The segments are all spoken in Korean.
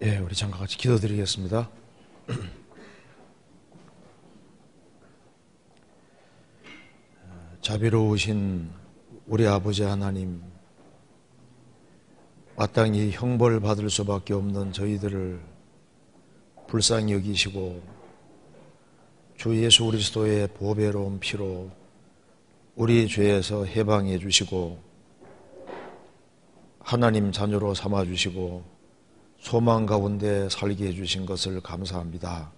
예, 우리 잠깐 같이 기도드리겠습니다. 자비로우신 우리 아버지 하나님, 마땅히 형벌 받을 수밖에 없는 저희들을 불쌍히 여기시고 주 예수 그리스도의 보배로운 피로 우리 죄에서 해방해 주시고 하나님 자녀로 삼아 주시고 소망 가운데 살게 해주신 것을 감사합니다.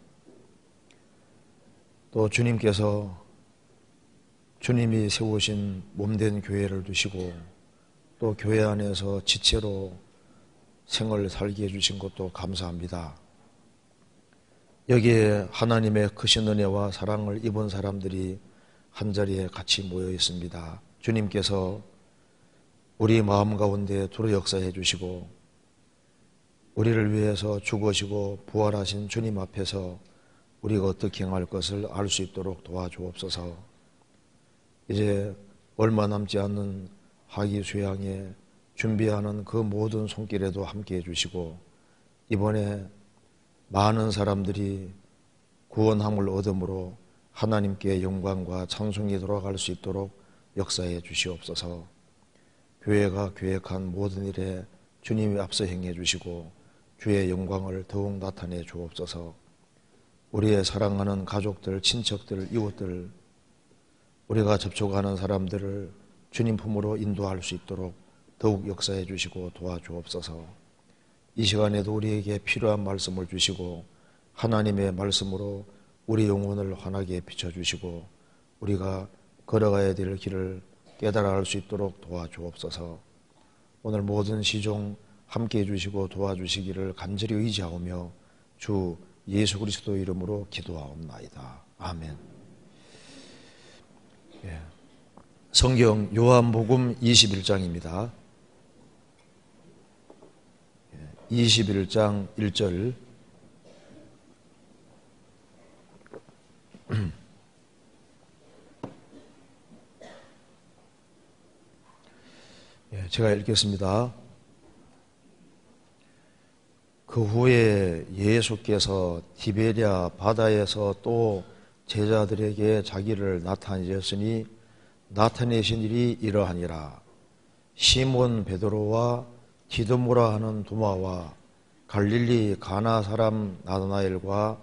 또 주님께서 주님이 세우신 몸된 교회를 두시고 또 교회 안에서 지체로 생을 살게 해주신 것도 감사합니다. 여기에 하나님의 크신 은혜와 사랑을 입은 사람들이 한자리에 같이 모여 있습니다. 주님께서 우리 마음 가운데 두루 역사해 주시고 우리를 위해서 죽으시고 부활하신 주님 앞에서 우리가 어떻게 행할 것을 알 수 있도록 도와주옵소서. 이제 얼마 남지 않는 학위 수양에 준비하는 그 모든 손길에도 함께 해주시고 이번에 많은 사람들이 구원함을 얻음으로 하나님께 영광과 찬송이 돌아갈 수 있도록 역사해 주시옵소서. 교회가 계획한 모든 일에 주님이 앞서 행해 주시고 주의 영광을 더욱 나타내 주옵소서. 우리의 사랑하는 가족들, 친척들, 이웃들, 우리가 접촉하는 사람들을 주님 품으로 인도할 수 있도록 더욱 역사해 주시고 도와주옵소서. 이 시간에도 우리에게 필요한 말씀을 주시고 하나님의 말씀으로 우리 영혼을 환하게 비춰주시고 우리가 걸어가야 될 길을 깨달아 알 수 있도록 도와주옵소서. 오늘 모든 시종 함께해 주시고 도와주시기를 간절히 의지하오며 주 예수 그리스도 이름으로 기도하옵나이다. 아멘. 예. 성경 요한복음 21장입니다. 21장 1절. 제가 읽겠습니다. 그 후에 예수께서 디베랴 바다에서 또 제자들에게 자기를 나타내셨으니 나타내신 일이 이러하니라. 시몬 베드로와 디두모라 하는 도마와 갈릴리 가나 사람 나다나엘과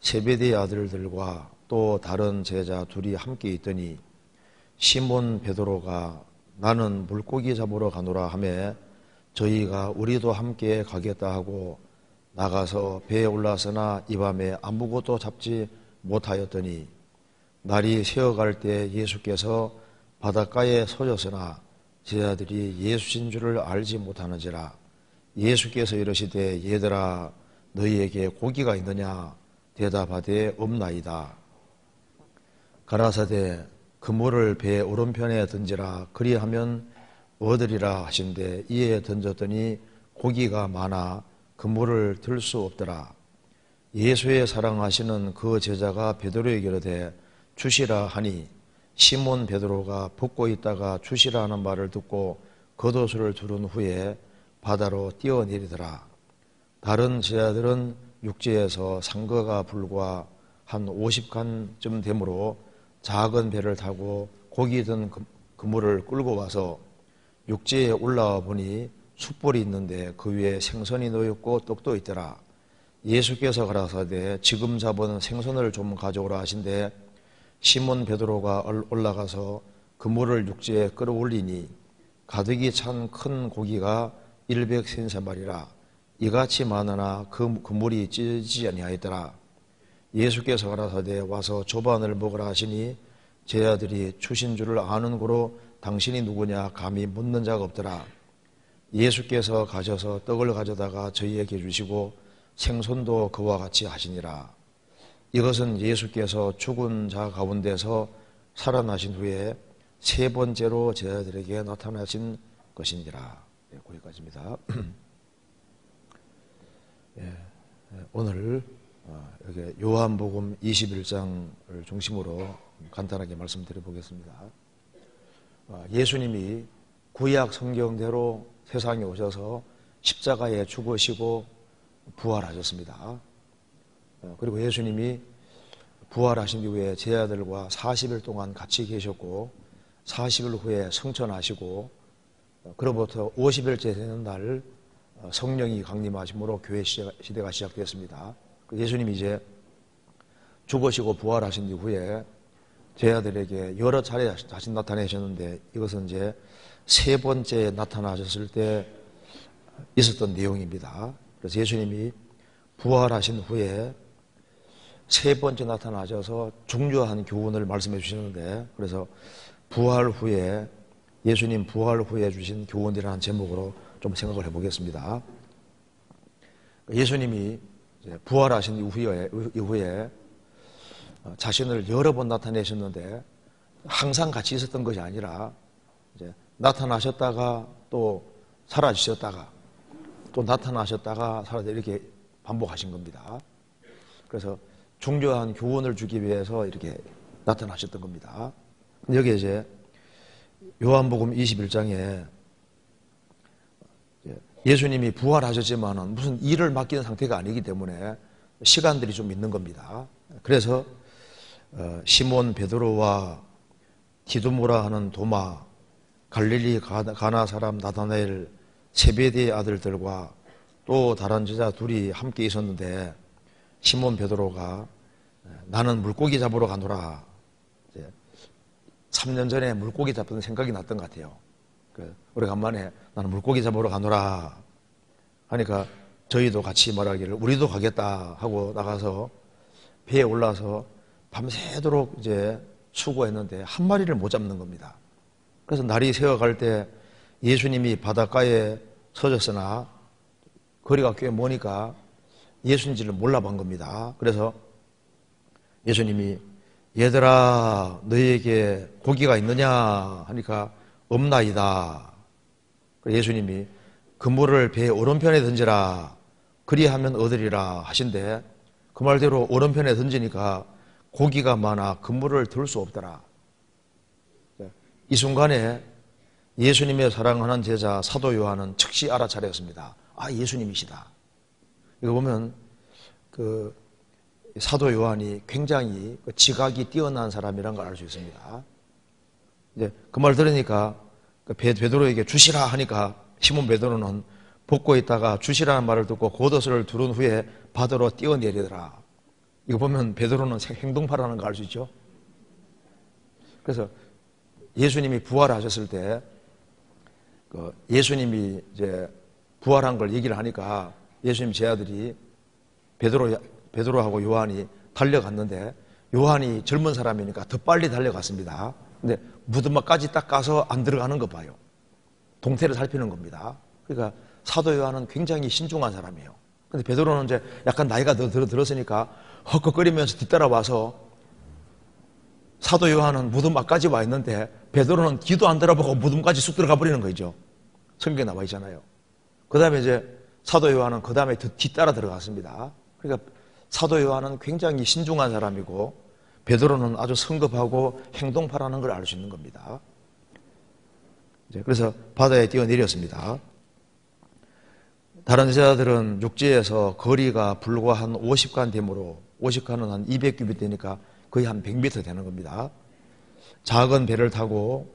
세베대 아들들과 또 다른 제자 둘이 함께 있더니 시몬 베드로가 나는 물고기 잡으러 가노라 하매 저희가 우리도 함께 가겠다 하고 나가서 배에 올라서나 이 밤에 아무것도 잡지 못하였더니 날이 새어갈 때 예수께서 바닷가에 서셨으나 제자들이 예수신 줄을 알지 못하는지라. 예수께서 이르시되 얘들아 너희에게 고기가 있느냐 대답하되 없나이다. 가라사대 그물을 배 오른편에 던지라 그리하면 얻으리라 하신대 이에 던졌더니 고기가 많아 그물을 들 수 없더라. 예수의 사랑하시는 그 제자가 베드로에게 이르되 주시라 하니 시몬 베드로가 붓고 있다가 주시라 하는 말을 듣고 겉옷을 두른 후에 바다로 뛰어내리더라. 다른 제자들은 육지에서 상거가 불과 한 50칸쯤 되므로 작은 배를 타고 고기 든 그물을 끌고 와서 육지에 올라와 보니 숯불이 있는데 그 위에 생선이 놓였고 떡도 있더라. 예수께서 가라사대 지금 잡은 생선을 좀 가져오라 하신대 시몬 베드로가 올라가서 그물을 육지에 끌어올리니 가득이 찬 큰 고기가 133마리라. 이같이 많으나 그 그물이 찢어지지 아니하였더라. 예수께서 가라사대 와서 조반을 먹으라 하시니 제자들이 주신 줄을 아는 고로 당신이 누구냐 감히 묻는 자가 없더라. 예수께서 가셔서 떡을 가져다가 저희에게 주시고 생선도 그와 같이 하시니라. 이것은 예수께서 죽은 자 가운데서 살아나신 후에 세 번째로 제자들에게 나타나신 것이니라. 거기까지입니다. 오늘 여기 요한복음 21장을 중심으로 간단하게 말씀드려 보겠습니다. 예수님이 구약 성경대로 세상에 오셔서 십자가에 죽으시고 부활하셨습니다. 그리고 예수님이 부활하신 이후에 제자들과 40일 동안 같이 계셨고 40일 후에 승천하시고 그로부터 50일째 되는 날 성령이 강림하심으로 교회 시대가 시작되었습니다. 예수님이 이제 죽으시고 부활하신 이후에 제자들에게 여러 차례 다시 나타내셨는데 이것은 이제 세 번째 나타나셨을 때 있었던 내용입니다. 그래서 예수님이 부활하신 후에 세 번째 나타나셔서 중요한 교훈을 말씀해 주시는데 그래서 부활 후에 예수님 부활 후에 주신 교훈이라는 제목으로 좀 생각을 해보겠습니다. 예수님이 부활하신 이후에 자신을 여러 번 나타내셨는데 항상 같이 있었던 것이 아니라 이제 나타나셨다가 또 사라지셨다가 또 나타나셨다가 사라져 이렇게 반복하신 겁니다. 그래서 중요한 교훈을 주기 위해서 이렇게 나타나셨던 겁니다. 여기에 이제 요한복음 21장에 예수님이 부활하셨지만은 무슨 일을 맡기는 상태가 아니기 때문에 시간들이 좀 있는 겁니다. 그래서 시몬 베드로와 디두모라 하는 도마, 갈릴리 가나 사람 나다나엘, 세베대의 아들들과 또 다른 제자 둘이 함께 있었는데 시몬 베드로가 나는 물고기 잡으러 가노라. 3년 전에 물고기 잡던 생각이 났던 것 같아요. 오래간만에 나는 물고기 잡으러 가노라 하니까 저희도 같이 말하기를 우리도 가겠다 하고 나가서 배에 올라서 밤새도록 이제 수고했는데 한 마리를 못 잡는 겁니다. 그래서 날이 새어갈 때 예수님이 바닷가에 서졌으나 거리가 꽤 머니까 예수인지를 몰라본 겁니다. 그래서 예수님이 얘들아 너희에게 고기가 있느냐 하니까 없나이다. 예수님이 그물을 배 오른편에 던지라 그리하면 얻으리라 하신데 그 말대로 오른편에 던지니까 고기가 많아 그물을 들 수 없더라. 이 순간에 예수님의 사랑하는 제자 사도 요한은 즉시 알아차렸습니다. 아, 예수님이시다. 이거 보면 사도 요한이 굉장히 지각이 뛰어난 사람이라는 걸 알 수 있습니다. 이제 그 말 들으니까 베드로에게 주시라 하니까 시몬 베드로는 벗고 있다가 주시라는 말을 듣고 겉옷을 두른 후에 바다로 뛰어내리더라. 이거 보면 베드로는 행동파라는 걸 알 수 있죠. 그래서 예수님이 부활하셨을 때 예수님이 이제 부활한 걸 얘기를 하니까 예수님 제자들이 베드로하고 요한이 달려갔는데 요한이 젊은 사람이니까 더 빨리 달려갔습니다. 근데 무덤막까지 딱 가서 안 들어가는 거 봐요. 동태를 살피는 겁니다. 그러니까 사도 요한은 굉장히 신중한 사람이에요. 근데 베드로는 이제 약간 나이가 들었으니까 헉헉거리면서 뒤따라와서 사도 요한은 무덤막까지 와 있는데 베드로는 뒤도 안 돌아보고 무덤까지 쑥 들어가 버리는 거죠. 성경에 나와 있잖아요. 그 다음에 이제 사도 요한은 그 다음에 뒤따라 들어갔습니다. 그러니까 사도 요한은 굉장히 신중한 사람이고 베드로는 아주 성급하고 행동파라는 걸 알 수 있는 겁니다. 그래서 바다에 뛰어내렸습니다. 다른 제자들은 육지에서 거리가 불과 한 50간 되므로 50간은 한 200규빗 되니까 거의 한 100m 되는 겁니다. 작은 배를 타고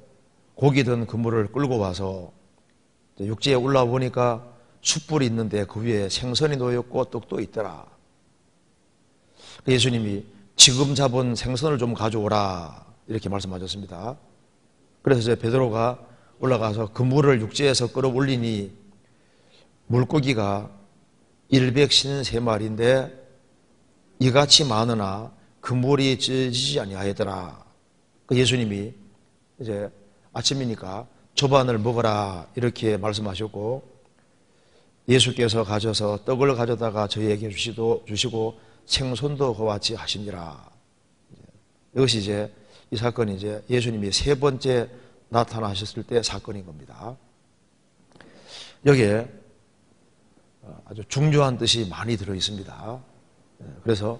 고기 든 그물을 끌고 와서 육지에 올라와 보니까 숯불이 있는데 그 위에 생선이 놓였고 떡도 있더라. 예수님이 지금 잡은 생선을 좀 가져오라 이렇게 말씀하셨습니다. 그래서 이제 베드로가 올라가서 그물을 육지에서 끌어올리니 물고기가 153마리인데 이같이 많으나 그물이 찢어지지 아니하였더라. 예수님이 이제 아침이니까 조반을 먹어라 이렇게 말씀하셨고 예수께서 가셔서 떡을 가져다가 저희에게 주시고 생선도 그와 같이 하시니라. 이것이 이제 이 사건이 이제 예수님이 세 번째 나타나셨을 때 사건인 겁니다. 여기에 아주 중요한 뜻이 많이 들어 있습니다. 그래서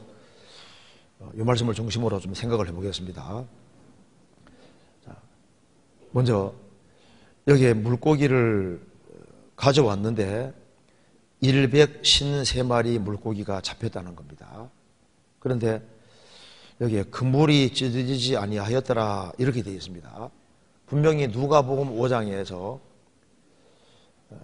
이 말씀을 중심으로 좀 생각을 해보겠습니다. 먼저 여기에 물고기를 가져왔는데 153마리 물고기가 잡혔다는 겁니다. 그런데 여기에 그물이 찢어지지 아니하였더라 이렇게 되어 있습니다. 분명히 누가복음 5장에서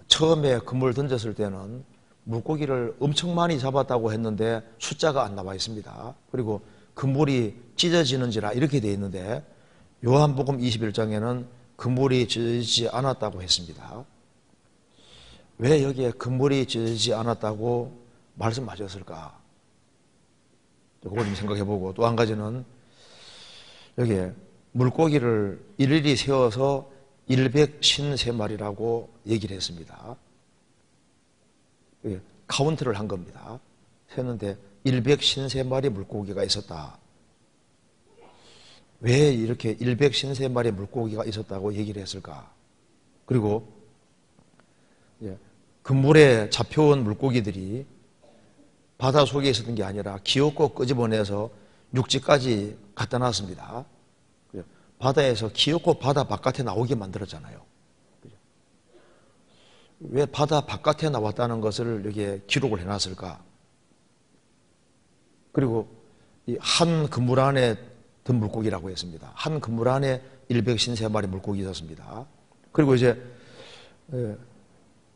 처음에 그물 던졌을 때는 물고기를 엄청 많이 잡았다고 했는데 숫자가 안 나와 있습니다. 그리고 그물이 찢어지는지라 이렇게 되어 있는데 요한복음 21장에는 그물이 찢어지지 않았다고 했습니다. 왜 여기에 그물이 찢어지지 않았다고 말씀하셨을까? 그걸 좀 생각해보고, 또 한 가지는 여기에 물고기를 일일이 세워서 153마리라고 얘기를 했습니다. 카운트를 한 겁니다. 세웠는데 153마리 물고기가 있었다. 왜 이렇게 153마리 물고기가 있었다고 얘기를 했을까? 그리고 그물에 잡혀온 물고기들이 바다 속에 있었던 게 아니라 기어코 끄집어내서 육지까지 갖다 놨습니다. 바다에서 기어코 바다 바깥에 나오게 만들었잖아요. 왜 바다 바깥에 나왔다는 것을 여기에 기록을 해놨을까? 그리고 이 한 그물 안에 든 물고기라고 했습니다. 한 그물 안에 153마리 물고기 있었습니다. 그리고 이제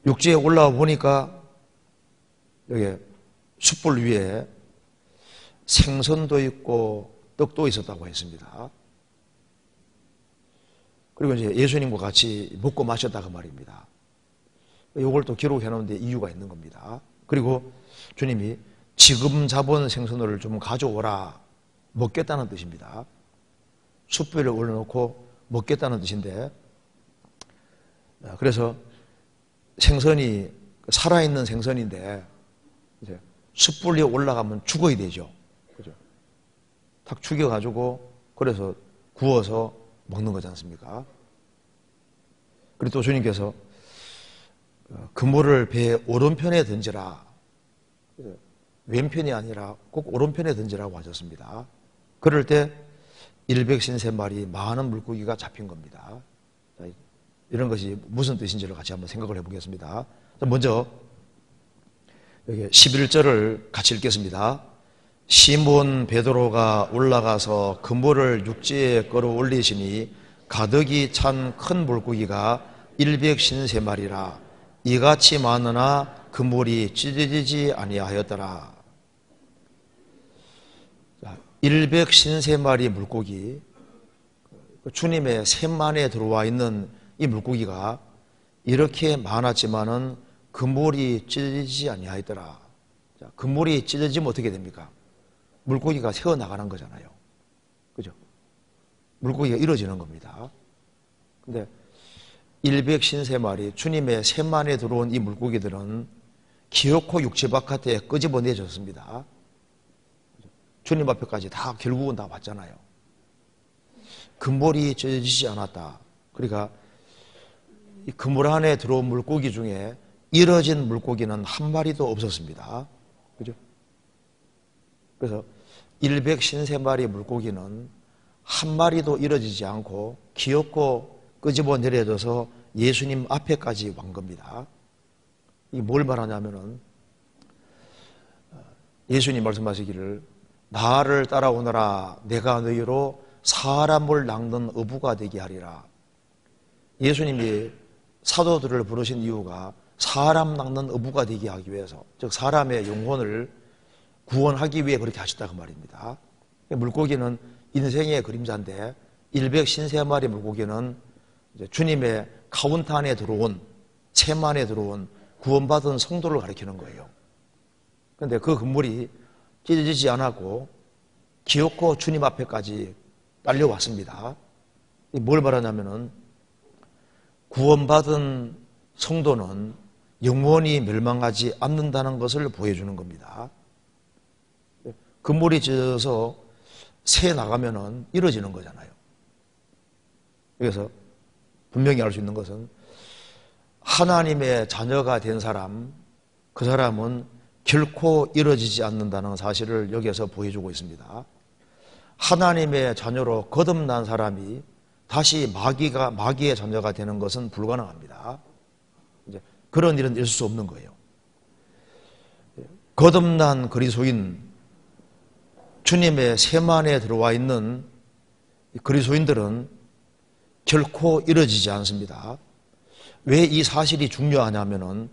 육지에 올라와 보니까 여기 숯불 위에 생선도 있고 떡도 있었다고 했습니다. 그리고 이제 예수님과 같이 먹고 마셨다 그 말입니다. 이걸 또 기록해 놓은데 이유가 있는 겁니다. 그리고 주님이 지금 잡은 생선을 좀 가져오라 먹겠다는 뜻입니다. 숯불에 올려놓고 먹겠다는 뜻인데, 그래서 생선이 살아있는 생선인데 이제 숯불 위에 올라가면 죽어야 되죠. 그죠? 탁 죽여가지고 그래서 구워서 먹는 거지 않습니까? 그리고 또 주님께서 그물을 배 오른편에 던지라. 왼편이 아니라 꼭 오른편에 던지라고 하셨습니다. 그럴 때 153마리 많은 물고기가 잡힌 겁니다. 이런 것이 무슨 뜻인지를 같이 한번 생각을 해보겠습니다. 먼저 여기 11절을 같이 읽겠습니다. 시몬 베드로가 올라가서 그물을 육지에 끌어올리시니 가득이 찬 큰 물고기가 153마리라 이같이 많으나 그물이 찢어지지 아니하였더라. 153마리 물고기, 주님의 샘만에 들어와 있는 이 물고기가 이렇게 많았지만은 그물이 찢어지지 아니하였더라. 그물이 찢어지면 어떻게 됩니까? 물고기가 새어나가는 거잖아요. 그죠? 물고기가 이루어지는 겁니다. 근데 153마리, 주님의 샘만에 들어온 이 물고기들은 기어코 육지 바깥에 끄집어내졌습니다. 주님 앞에까지 다 결국은 다 왔잖아요. 그물이 찢어지지 않았다. 그러니까 이 그물 안에 들어온 물고기 중에 이뤄진 물고기는 한 마리도 없었습니다. 그죠? 그래서 153마리 물고기는 한 마리도 이뤄지지 않고 기어코 끄집어 내려져서 예수님 앞에까지 온 겁니다. 이게 뭘 말하냐면은 예수님 말씀하시기를 나를 따라오너라 내가 너희로 사람을 낚는 어부가 되게 하리라. 예수님이 사도들을 부르신 이유가 사람 낚는 어부가 되게 하기 위해서, 즉 사람의 영혼을 구원하기 위해 그렇게 하셨다 그 말입니다. 물고기는 인생의 그림자인데 153마리 물고기는 이제 주님의 카운트 안에 들어온, 샘 안에 들어온 구원받은 성도를 가리키는 거예요. 그런데 그 그물이 찢어지지 않았고 기어코 주님 앞에까지 딸려왔습니다. 뭘 말하냐면은 구원받은 성도는 영원히 멸망하지 않는다는 것을 보여주는 겁니다. 그물이 찢어져서 새 나가면은 이루어지는 거잖아요. 그래서 분명히 알 수 있는 것은 하나님의 자녀가 된 사람, 그 사람은 결코 이루어지지 않는다는 사실을 여기에서 보여주고 있습니다. 하나님의 자녀로 거듭난 사람이 다시 마귀의 자녀가 되는 것은 불가능합니다. 이제 그런 일은 있을 수 없는 거예요. 거듭난 그리스도인, 주님의 세만에 들어와 있는 그리스도인들은 결코 이루어지지 않습니다. 왜 이 사실이 중요하냐면은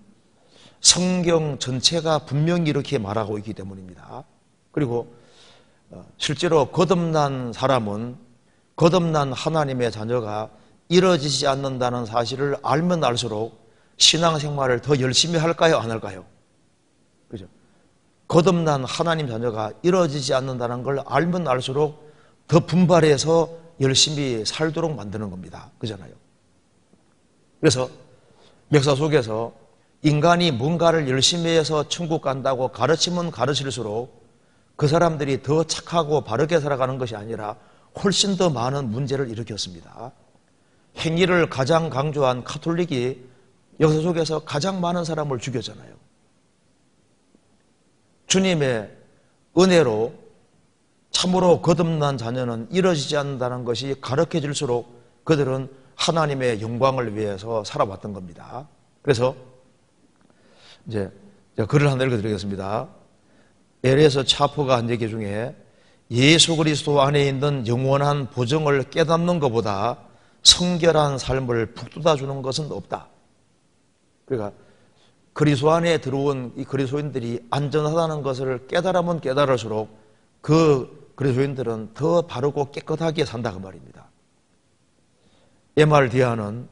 성경 전체가 분명히 이렇게 말하고 있기 때문입니다. 그리고 실제로 거듭난 사람은 거듭난 하나님의 자녀가 이루어지지 않는다는 사실을 알면 알수록 신앙생활을 더 열심히 할까요? 안 할까요? 그죠? 거듭난 하나님 자녀가 이루어지지 않는다는 걸 알면 알수록 더 분발해서 열심히 살도록 만드는 겁니다. 그잖아요. 그래서 역사 속에서 인간이 뭔가를 열심히 해서 천국 간다고 가르치면 가르칠수록 그 사람들이 더 착하고 바르게 살아가는 것이 아니라 훨씬 더 많은 문제를 일으켰습니다. 행위를 가장 강조한 가톨릭이 역사 속에서 가장 많은 사람을 죽였잖아요. 주님의 은혜로 참으로 거듭난 자녀는 이루어지지 않는다는 것이 가르쳐질수록 그들은 하나님의 영광을 위해서 살아왔던 겁니다. 그래서 이제 글을 하나 읽어드리겠습니다. 엘에서 차포가 한 얘기 중에 예수 그리스도 안에 있는 영원한 보정을 깨닫는 것보다 성결한 삶을 북돋아 주는 것은 없다. 그러니까 그리스도 안에 들어온 이 그리스도인들이 안전하다는 것을 깨달으면 깨달을수록 그 그리스도인들은 더 바르고 깨끗하게 산다 그 말입니다. MRDA는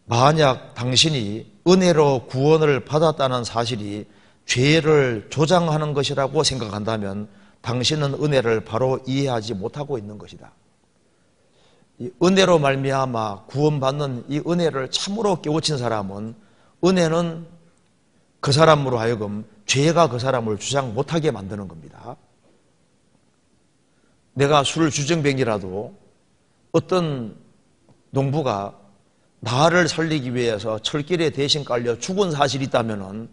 만약 당신이 은혜로 구원을 받았다는 사실이 죄를 조장하는 것이라고 생각한다면 당신은 은혜를 바로 이해하지 못하고 있는 것이다. 이 은혜로 말미암아 구원받는 이 은혜를 참으로 깨우친 사람은 은혜는 그 사람으로 하여금 죄가 그 사람을 주장 못하게 만드는 겁니다. 내가 술 주정뱅이라도 어떤 농부가 나를 살리기 위해서 철길에 대신 깔려 죽은 사실이 있다면은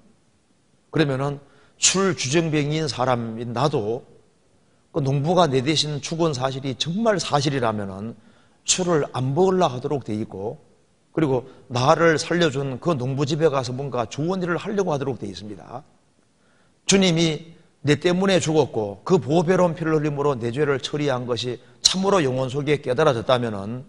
그러면은 술 주정뱅이인 사람인 나도 그 농부가 내 대신 죽은 사실이 정말 사실이라면은 술을 안 먹으려 하도록 돼 있고 그리고 나를 살려준 그 농부 집에 가서 뭔가 좋은 일을 하려고 하도록 돼 있습니다. 주님이 내 때문에 죽었고 그 보배로운 피를 흘림으로 내 죄를 처리한 것이 참으로 영혼 속에 깨달아졌다면은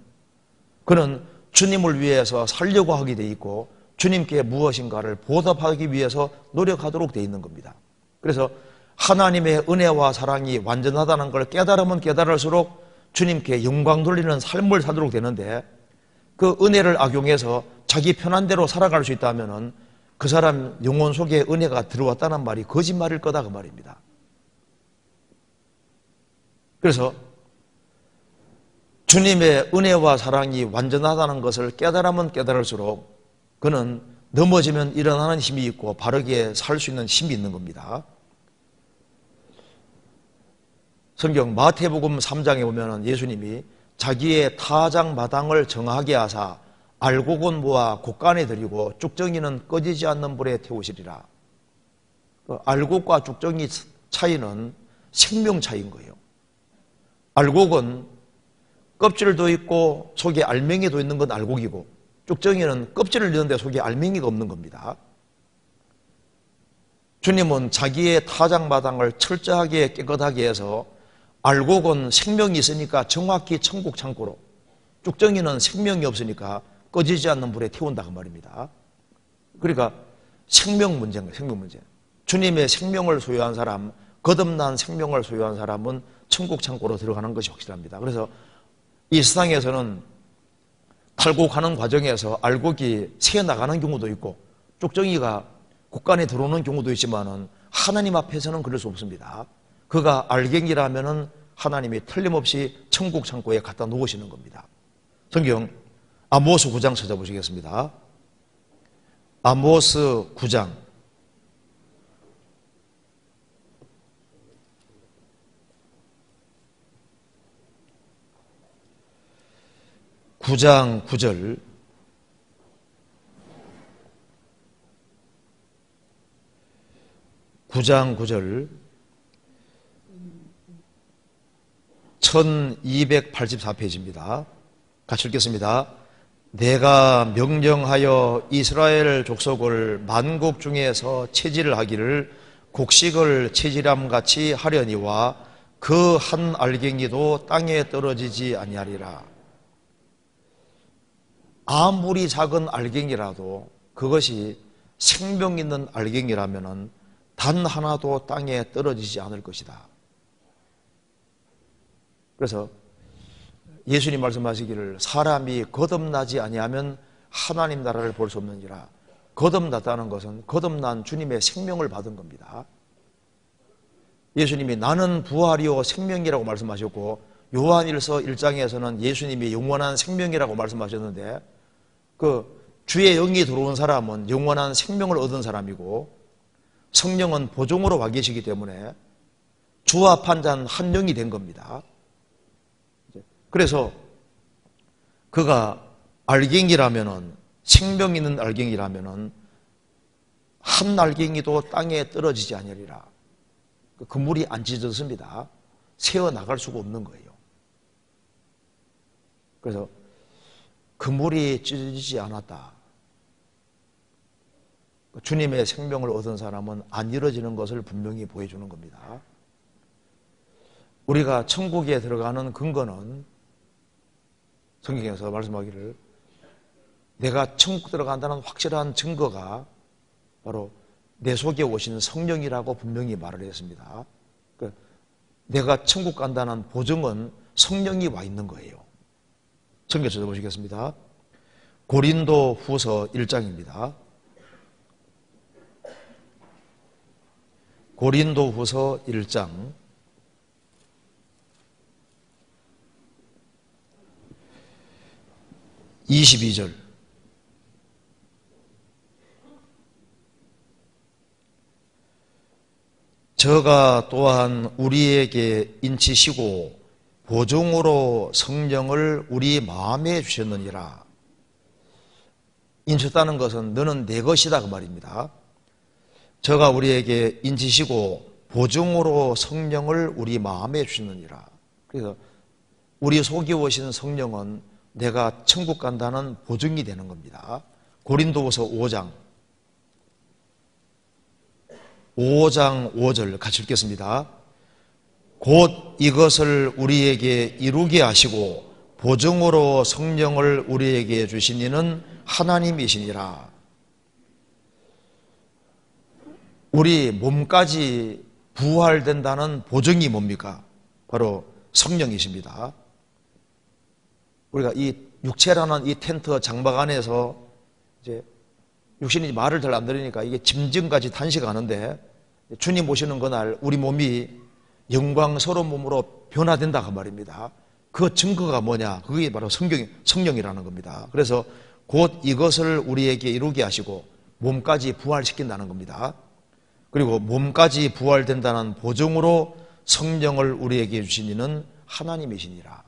그는 주님을 위해서 살려고 하게 돼 있고 주님께 무엇인가를 보답하기 위해서 노력하도록 돼 있는 겁니다. 그래서 하나님의 은혜와 사랑이 완전하다는 걸 깨달으면 깨달을수록 주님께 영광 돌리는 삶을 살도록 되는데 그 은혜를 악용해서 자기 편한 대로 살아갈 수 있다면은 그 사람 영혼 속에 은혜가 들어왔다는 말이 거짓말일 거다 그 말입니다. 그래서 주님의 은혜와 사랑이 완전하다는 것을 깨달으면 깨달을수록 그는 넘어지면 일어나는 힘이 있고 바르게 살 수 있는 힘이 있는 겁니다. 성경 마태복음 3장에 보면 예수님이 자기의 타작 마당을 정하게 하사 알곡은 모아 곡간에 들이고 쭉정이는 꺼지지 않는 불에 태우시리라. 알곡과 쭉정이 차이는 생명 차이인 거예요. 알곡은 껍질도 있고 속에 알맹이도 있는 건 알곡이고 쭉정이는 껍질을 넣는데 속에 알맹이가 없는 겁니다. 주님은 자기의 타작마당을 철저하게 깨끗하게 해서 알곡은 생명이 있으니까 정확히 천국 창고로 쭉정이는 생명이 없으니까 꺼지지 않는 불에 태운다 그 말입니다. 그러니까 생명 문제인 거예요. 생명 문제. 주님의 생명을 소유한 사람, 거듭난 생명을 소유한 사람은 천국 창고로 들어가는 것이 확실합니다. 그래서 이 세상에서는 탈곡하는 과정에서 알곡이 새어나가는 경우도 있고 쭉정이가 곡간에 들어오는 경우도 있지만은 하나님 앞에서는 그럴 수 없습니다. 그가 알갱이라면은 하나님이 틀림없이 천국 창고에 갖다 놓으시는 겁니다. 성경 아모스 9장 찾아보시겠습니다. 아모스 9장 9장 9절 (9장 9절) 1284페이지입니다. 같이 읽겠습니다. 내가 명령하여 이스라엘 족속을 만국 중에서 체질을 하기를 곡식을 채지람같이 하려니와 그 한 알갱이도 땅에 떨어지지 아니하리라. 아무리 작은 알갱이라도 그것이 생명 있는 알갱이라면 단 하나도 땅에 떨어지지 않을 것이다. 그래서 예수님 말씀하시기를 사람이 거듭나지 아니하면 하나님 나라를 볼 수 없느니라. 거듭났다는 것은 거듭난 주님의 생명을 받은 겁니다. 예수님이 나는 부활이요 생명이라고 말씀하셨고 요한일서 1장에서는 예수님이 영원한 생명이라고 말씀하셨는데 그 주의 영이 들어온 사람은 영원한 생명을 얻은 사람이고 성령은 보종으로 와 계시기 때문에 주와 판자는 한 영이 된 겁니다. 그래서 그가 알갱이라면은 생명 있는 알갱이라면은 한 알갱이도 땅에 떨어지지 아니하리라. 그물이 안 찢어졌습니다. 새어 나갈 수가 없는 거예요. 그래서 그물이 찢어지지 않았다. 주님의 생명을 얻은 사람은 안 이루어지는 것을 분명히 보여주는 겁니다. 우리가 천국에 들어가는 근거는 성경에서 말씀하기를 내가 천국 들어간다는 확실한 증거가 바로 내 속에 오신 성령이라고 분명히 말을 했습니다. 내가 천국 간다는 보증은 성령이 와 있는 거예요. 성경 찾아보시겠습니다. 고린도 후서 1장입니다. 고린도 후서 1장 22절. 저가 또한 우리에게 인치시고 보증으로 성령을 우리 마음에 주셨느니라. 인쳤다는 것은 너는 내 것이다 그 말입니다. 저가 우리에게 인치시고 보증으로 성령을 우리 마음에 주셨느니라. 그래서 우리 속에 오신 성령은 내가 천국 간다는 보증이 되는 겁니다. 고린도후서 5장 5절 같이 읽겠습니다. 곧 이것을 우리에게 이루게 하시고 보증으로 성령을 우리에게 주신 이는 하나님이시니라. 우리 몸까지 부활된다는 보증이 뭡니까? 바로 성령이십니다. 우리가 이 육체라는 이 텐트 장막 안에서 이제 육신이 말을 잘 안 들으니까 이게 짐승같이 단식하는데 주님 오시는 그날 우리 몸이 영광스러운 몸으로 변화된다 그 말입니다. 그 증거가 뭐냐? 그게 바로 성령이라는 겁니다. 그래서 곧 이것을 우리에게 이루게 하시고 몸까지 부활시킨다는 겁니다. 그리고 몸까지 부활된다는 보증으로 성령을 우리에게 주신 이는 하나님이시니라.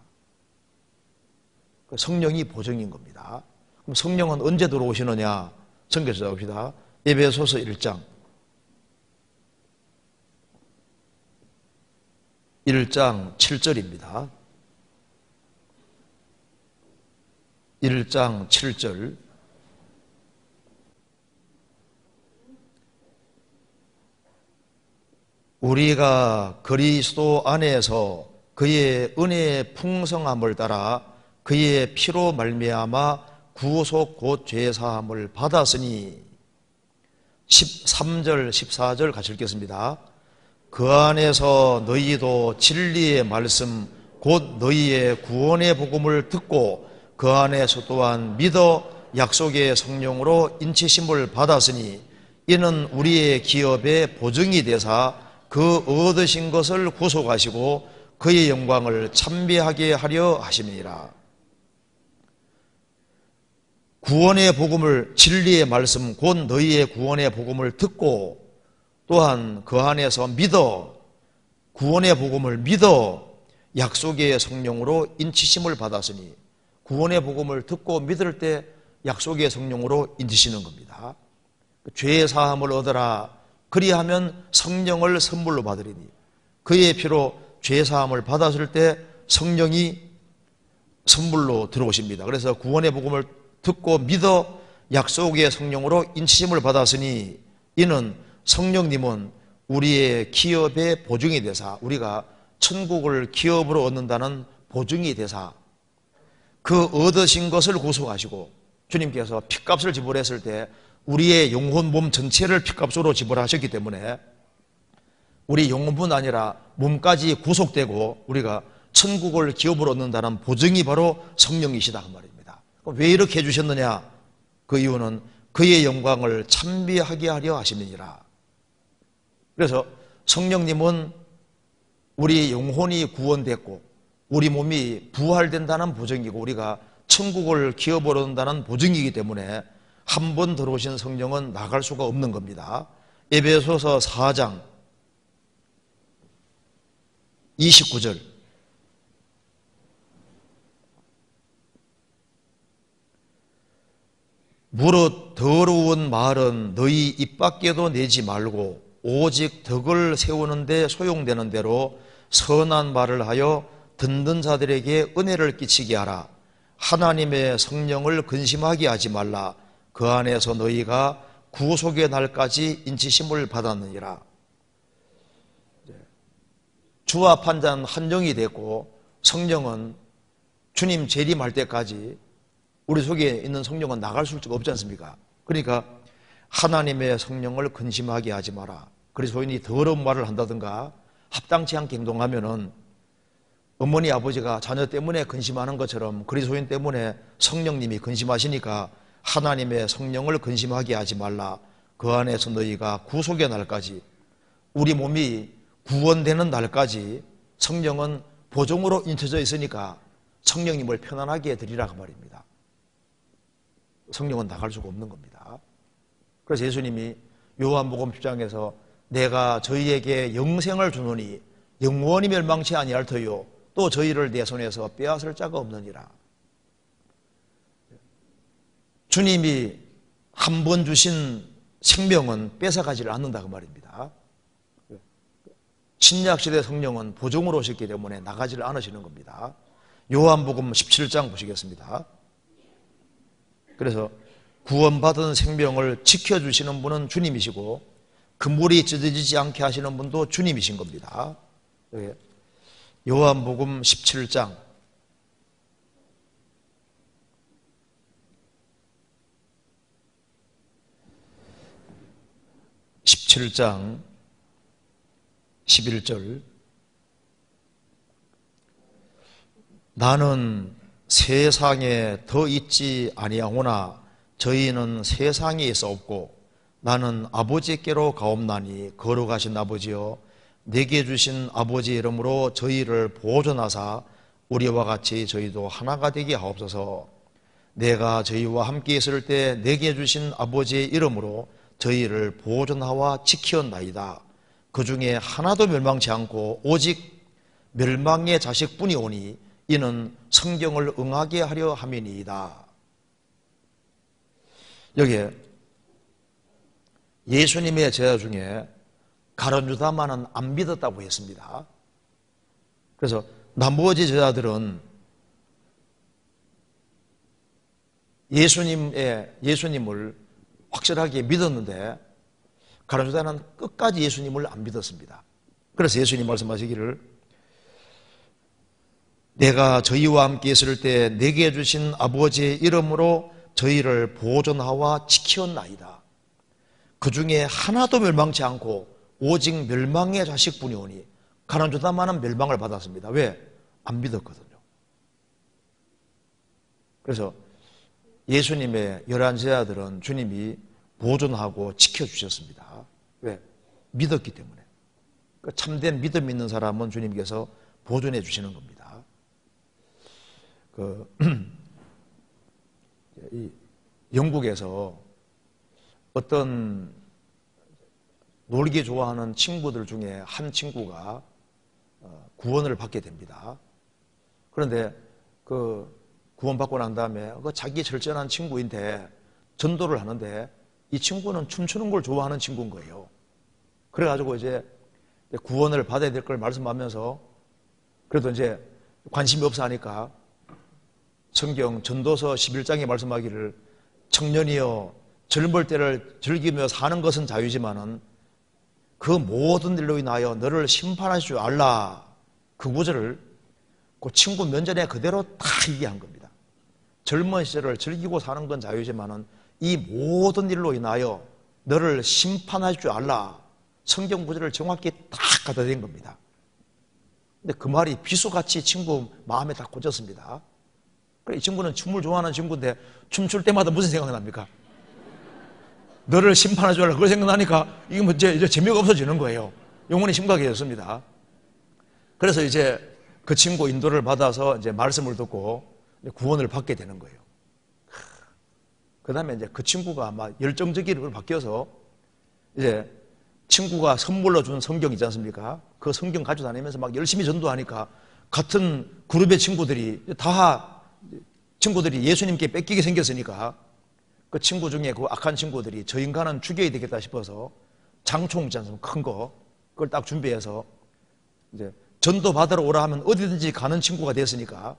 성령이 보증인 겁니다. 그럼 성령은 언제 들어오시느냐? 성경 찾아봅시다. 에베소서 1장 7절입니다. 1장 7절. 우리가 그리스도 안에서 그의 은혜의 풍성함을 따라 그의 피로 말미암아 구속 곧 죄사함을 받았으니 13절 14절 같이 읽겠습니다. 그 안에서 너희도 진리의 말씀 곧 너희의 구원의 복음을 듣고 그 안에서 또한 믿어 약속의 성령으로 인치심을 받았으니 이는 우리의 기업의 보증이 되사 그 얻으신 것을 구속하시고 그의 영광을 찬미하게 하려 하심이니라. 구원의 복음을 진리의 말씀 곧 너희의 구원의 복음을 듣고 또한 그 안에서 믿어 구원의 복음을 믿어 약속의 성령으로 인치심을 받았으니 구원의 복음을 듣고 믿을 때 약속의 성령으로 인치시는 겁니다. 죄의 사함을 얻으라 그리하면 성령을 선물로 받으리니 그의 피로 죄 사함을 받았을 때 성령이 선물로 들어오십니다. 그래서 구원의 복음을 듣고 믿어 약속의 성령으로 인치심을 받았으니 이는 성령님은 우리의 기업의 보증이 되사, 우리가 천국을 기업으로 얻는다는 보증이 되사, 그 얻으신 것을 구속하시고 주님께서 핏값을 지불했을 때 우리의 영혼 몸 전체를 핏값으로 지불하셨기 때문에 우리 영혼뿐 아니라 몸까지 구속되고 우리가 천국을 기업으로 얻는다는 보증이 바로 성령이시다 그 말입니다. 왜 이렇게 해주셨느냐? 그 이유는 그의 영광을 찬미하게 하려 하심이니라. 그래서 성령님은 우리 영혼이 구원됐고 우리 몸이 부활된다는 보증이고 우리가 천국을 기업으로 얻는다는 보증이기 때문에 한 번 들어오신 성령은 나갈 수가 없는 겁니다. 에베소서 4장 29절 무릇 더러운 말은 너희 입 밖에도 내지 말고 오직 덕을 세우는 데 소용되는 대로 선한 말을 하여 듣는 자들에게 은혜를 끼치게 하라. 하나님의 성령을 근심하게 하지 말라. 그 안에서 너희가 구속의 날까지 인치심을 받았느니라. 주와 판단 한정이 됐고 성령은 주님 재림할 때까지 우리 속에 있는 성령은 나갈 수가 없지 않습니까? 그러니까 하나님의 성령을 근심하게 하지 마라. 그리스도인이 더러운 말을 한다든가 합당치 않게 행동하면은 어머니 아버지가 자녀 때문에 근심하는 것처럼 그리스도인 때문에 성령님이 근심하시니까 하나님의 성령을 근심하게 하지 말라. 그 안에서 너희가 구속의 날까지 우리 몸이 구원되는 날까지 성령은 보증으로 인쳐져 있으니까 성령님을 편안하게 해드리라 그 말입니다. 성령은 나갈 수가 없는 겁니다. 그래서 예수님이 요한복음 10장에서 내가 저희에게 영생을 주노니 영원히 멸망치 아니할 터요 또 저희를 내 손에서 빼앗을 자가 없느니라. 주님이 한 번 주신 생명은 뺏어가지를 않는다 그 말입니다. 신약시대 성령은 보증으로 오셨기 때문에 나가지를 않으시는 겁니다. 요한복음 17장 보시겠습니다. 그래서 구원받은 생명을 지켜주시는 분은 주님이시고 그물이 찢어지지 않게 하시는 분도 주님이신 겁니다. 요한복음 17장 11절 나는 세상에 더 있지 아니하오나 저희는 세상에 있어 없고 나는 아버지께로 가옵나니 걸어가신 아버지여 내게 주신 아버지 이름으로 저희를 보존하사 우리와 같이 저희도 하나가 되게 하옵소서. 내가 저희와 함께 있을 때 내게 주신 아버지의 이름으로 저희를 보존하와 지키었나이다. 그 중에 하나도 멸망치 않고 오직 멸망의 자식뿐이 오니 이는 성경을 응하게 하려 함이니이다. 여기에 예수님의 제자 중에 가룟유다만은 안 믿었다고 했습니다. 그래서 나머지 제자들은 예수님을 확실하게 믿었는데 가룟유다는 끝까지 예수님을 안 믿었습니다. 그래서 예수님 말씀하시기를 내가 저희와 함께 있을 때 내게 주신 아버지의 이름으로 저희를 보존하와 지켰나이다. 그 중에 하나도 멸망치 않고 오직 멸망의 자식뿐이 오니 가룟유다만은 멸망을 받았습니다. 왜? 안 믿었거든요. 그래서 예수님의 11 제자들은 주님이 보존하고 지켜주셨습니다. 왜? 믿었기 때문에. 참된 믿음 있는 사람은 주님께서 보존해 주시는 겁니다. 영국에서 어떤 놀기 좋아하는 친구들 중에 한 친구가 구원을 받게 됩니다. 그런데 구원받고 난 다음에 자기 절전한 친구인데 전도를 하는데 이 친구는 춤추는 걸 좋아하는 친구인 거예요. 그래가지고 이제 구원을 받아야 될 걸 말씀하면서 그래도 이제 관심이 없어 하니까 성경 전도서 11장에 말씀하기를 청년이여 젊을 때를 즐기며 사는 것은 자유지만은 그 모든 일로 인하여 너를 심판할 줄 알라. 그 구절을 그 친구 면전에 그대로 다 얘기한 겁니다. 젊은 시절을 즐기고 사는 건 자유지만은 이 모든 일로 인하여 너를 심판할 줄 알라. 성경 구절을 정확히 딱 갖다 댄 겁니다. 근데 그 말이 비수같이 친구 마음에 딱 꽂혔습니다. 그래, 이 친구는 춤을 좋아하는 친구인데 춤출 때마다 무슨 생각이 납니까? 너를 심판할 줄 알라. 그거 생각나니까 이게 뭐 이제 재미가 없어지는 거예요. 영혼이 심각해졌습니다. 그래서 이제 그 친구 인도를 받아서 이제 말씀을 듣고 구원을 받게 되는 거예요. 그 다음에 이제 그 친구가 아마 열정적으로 바뀌어서 이제 친구가 선물로 준 성경 있지 않습니까? 그 성경 가지고 다니면서 막 열심히 전도하니까 같은 그룹의 친구들이 예수님께 뺏기게 생겼으니까 그 친구 중에 그 악한 친구들이 저 인간은 죽여야 되겠다 싶어서 장총 있지 않습니까? 큰 거. 그걸 딱 준비해서 이제 전도 받으러 오라 하면 어디든지 가는 친구가 됐으니까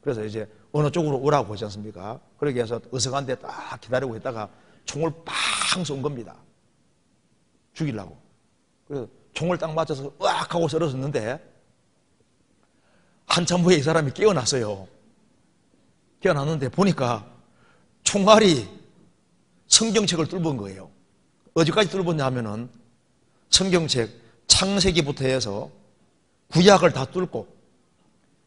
그래서 이제 어느 쪽으로 오라고 하지 않습니까? 그러기 위해서 어색한 데 딱 기다리고 있다가 총을 빵 쏜 겁니다. 죽이려고. 그래서 총을 딱 맞춰서 으악 하고 쓰러졌는데 한참 후에 이 사람이 깨어났어요. 깨어났는데 보니까 총알이 성경책을 뚫은 거예요. 어디까지 뚫었냐 하면은 성경책 창세기부터 해서 구약을 다 뚫고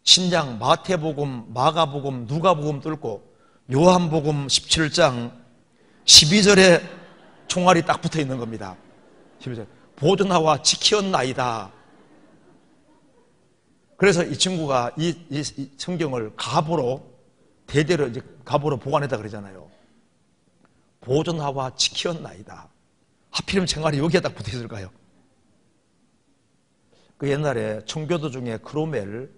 신약 마태복음, 마가복음, 누가복음 뚫고 요한복음 17장 12절에 총알이 딱 붙어 있는 겁니다. 12절. 보존하와 지켰나이다. 그래서 이 친구가 이 성경을 갑으로 대대로 이제 갑으로 보관했다 그러잖아요. 보존하와 지켰나이다. 하필이면 총알이 여기에 딱 붙어 있을까요? 그 옛날에 청교도 중에 크로멜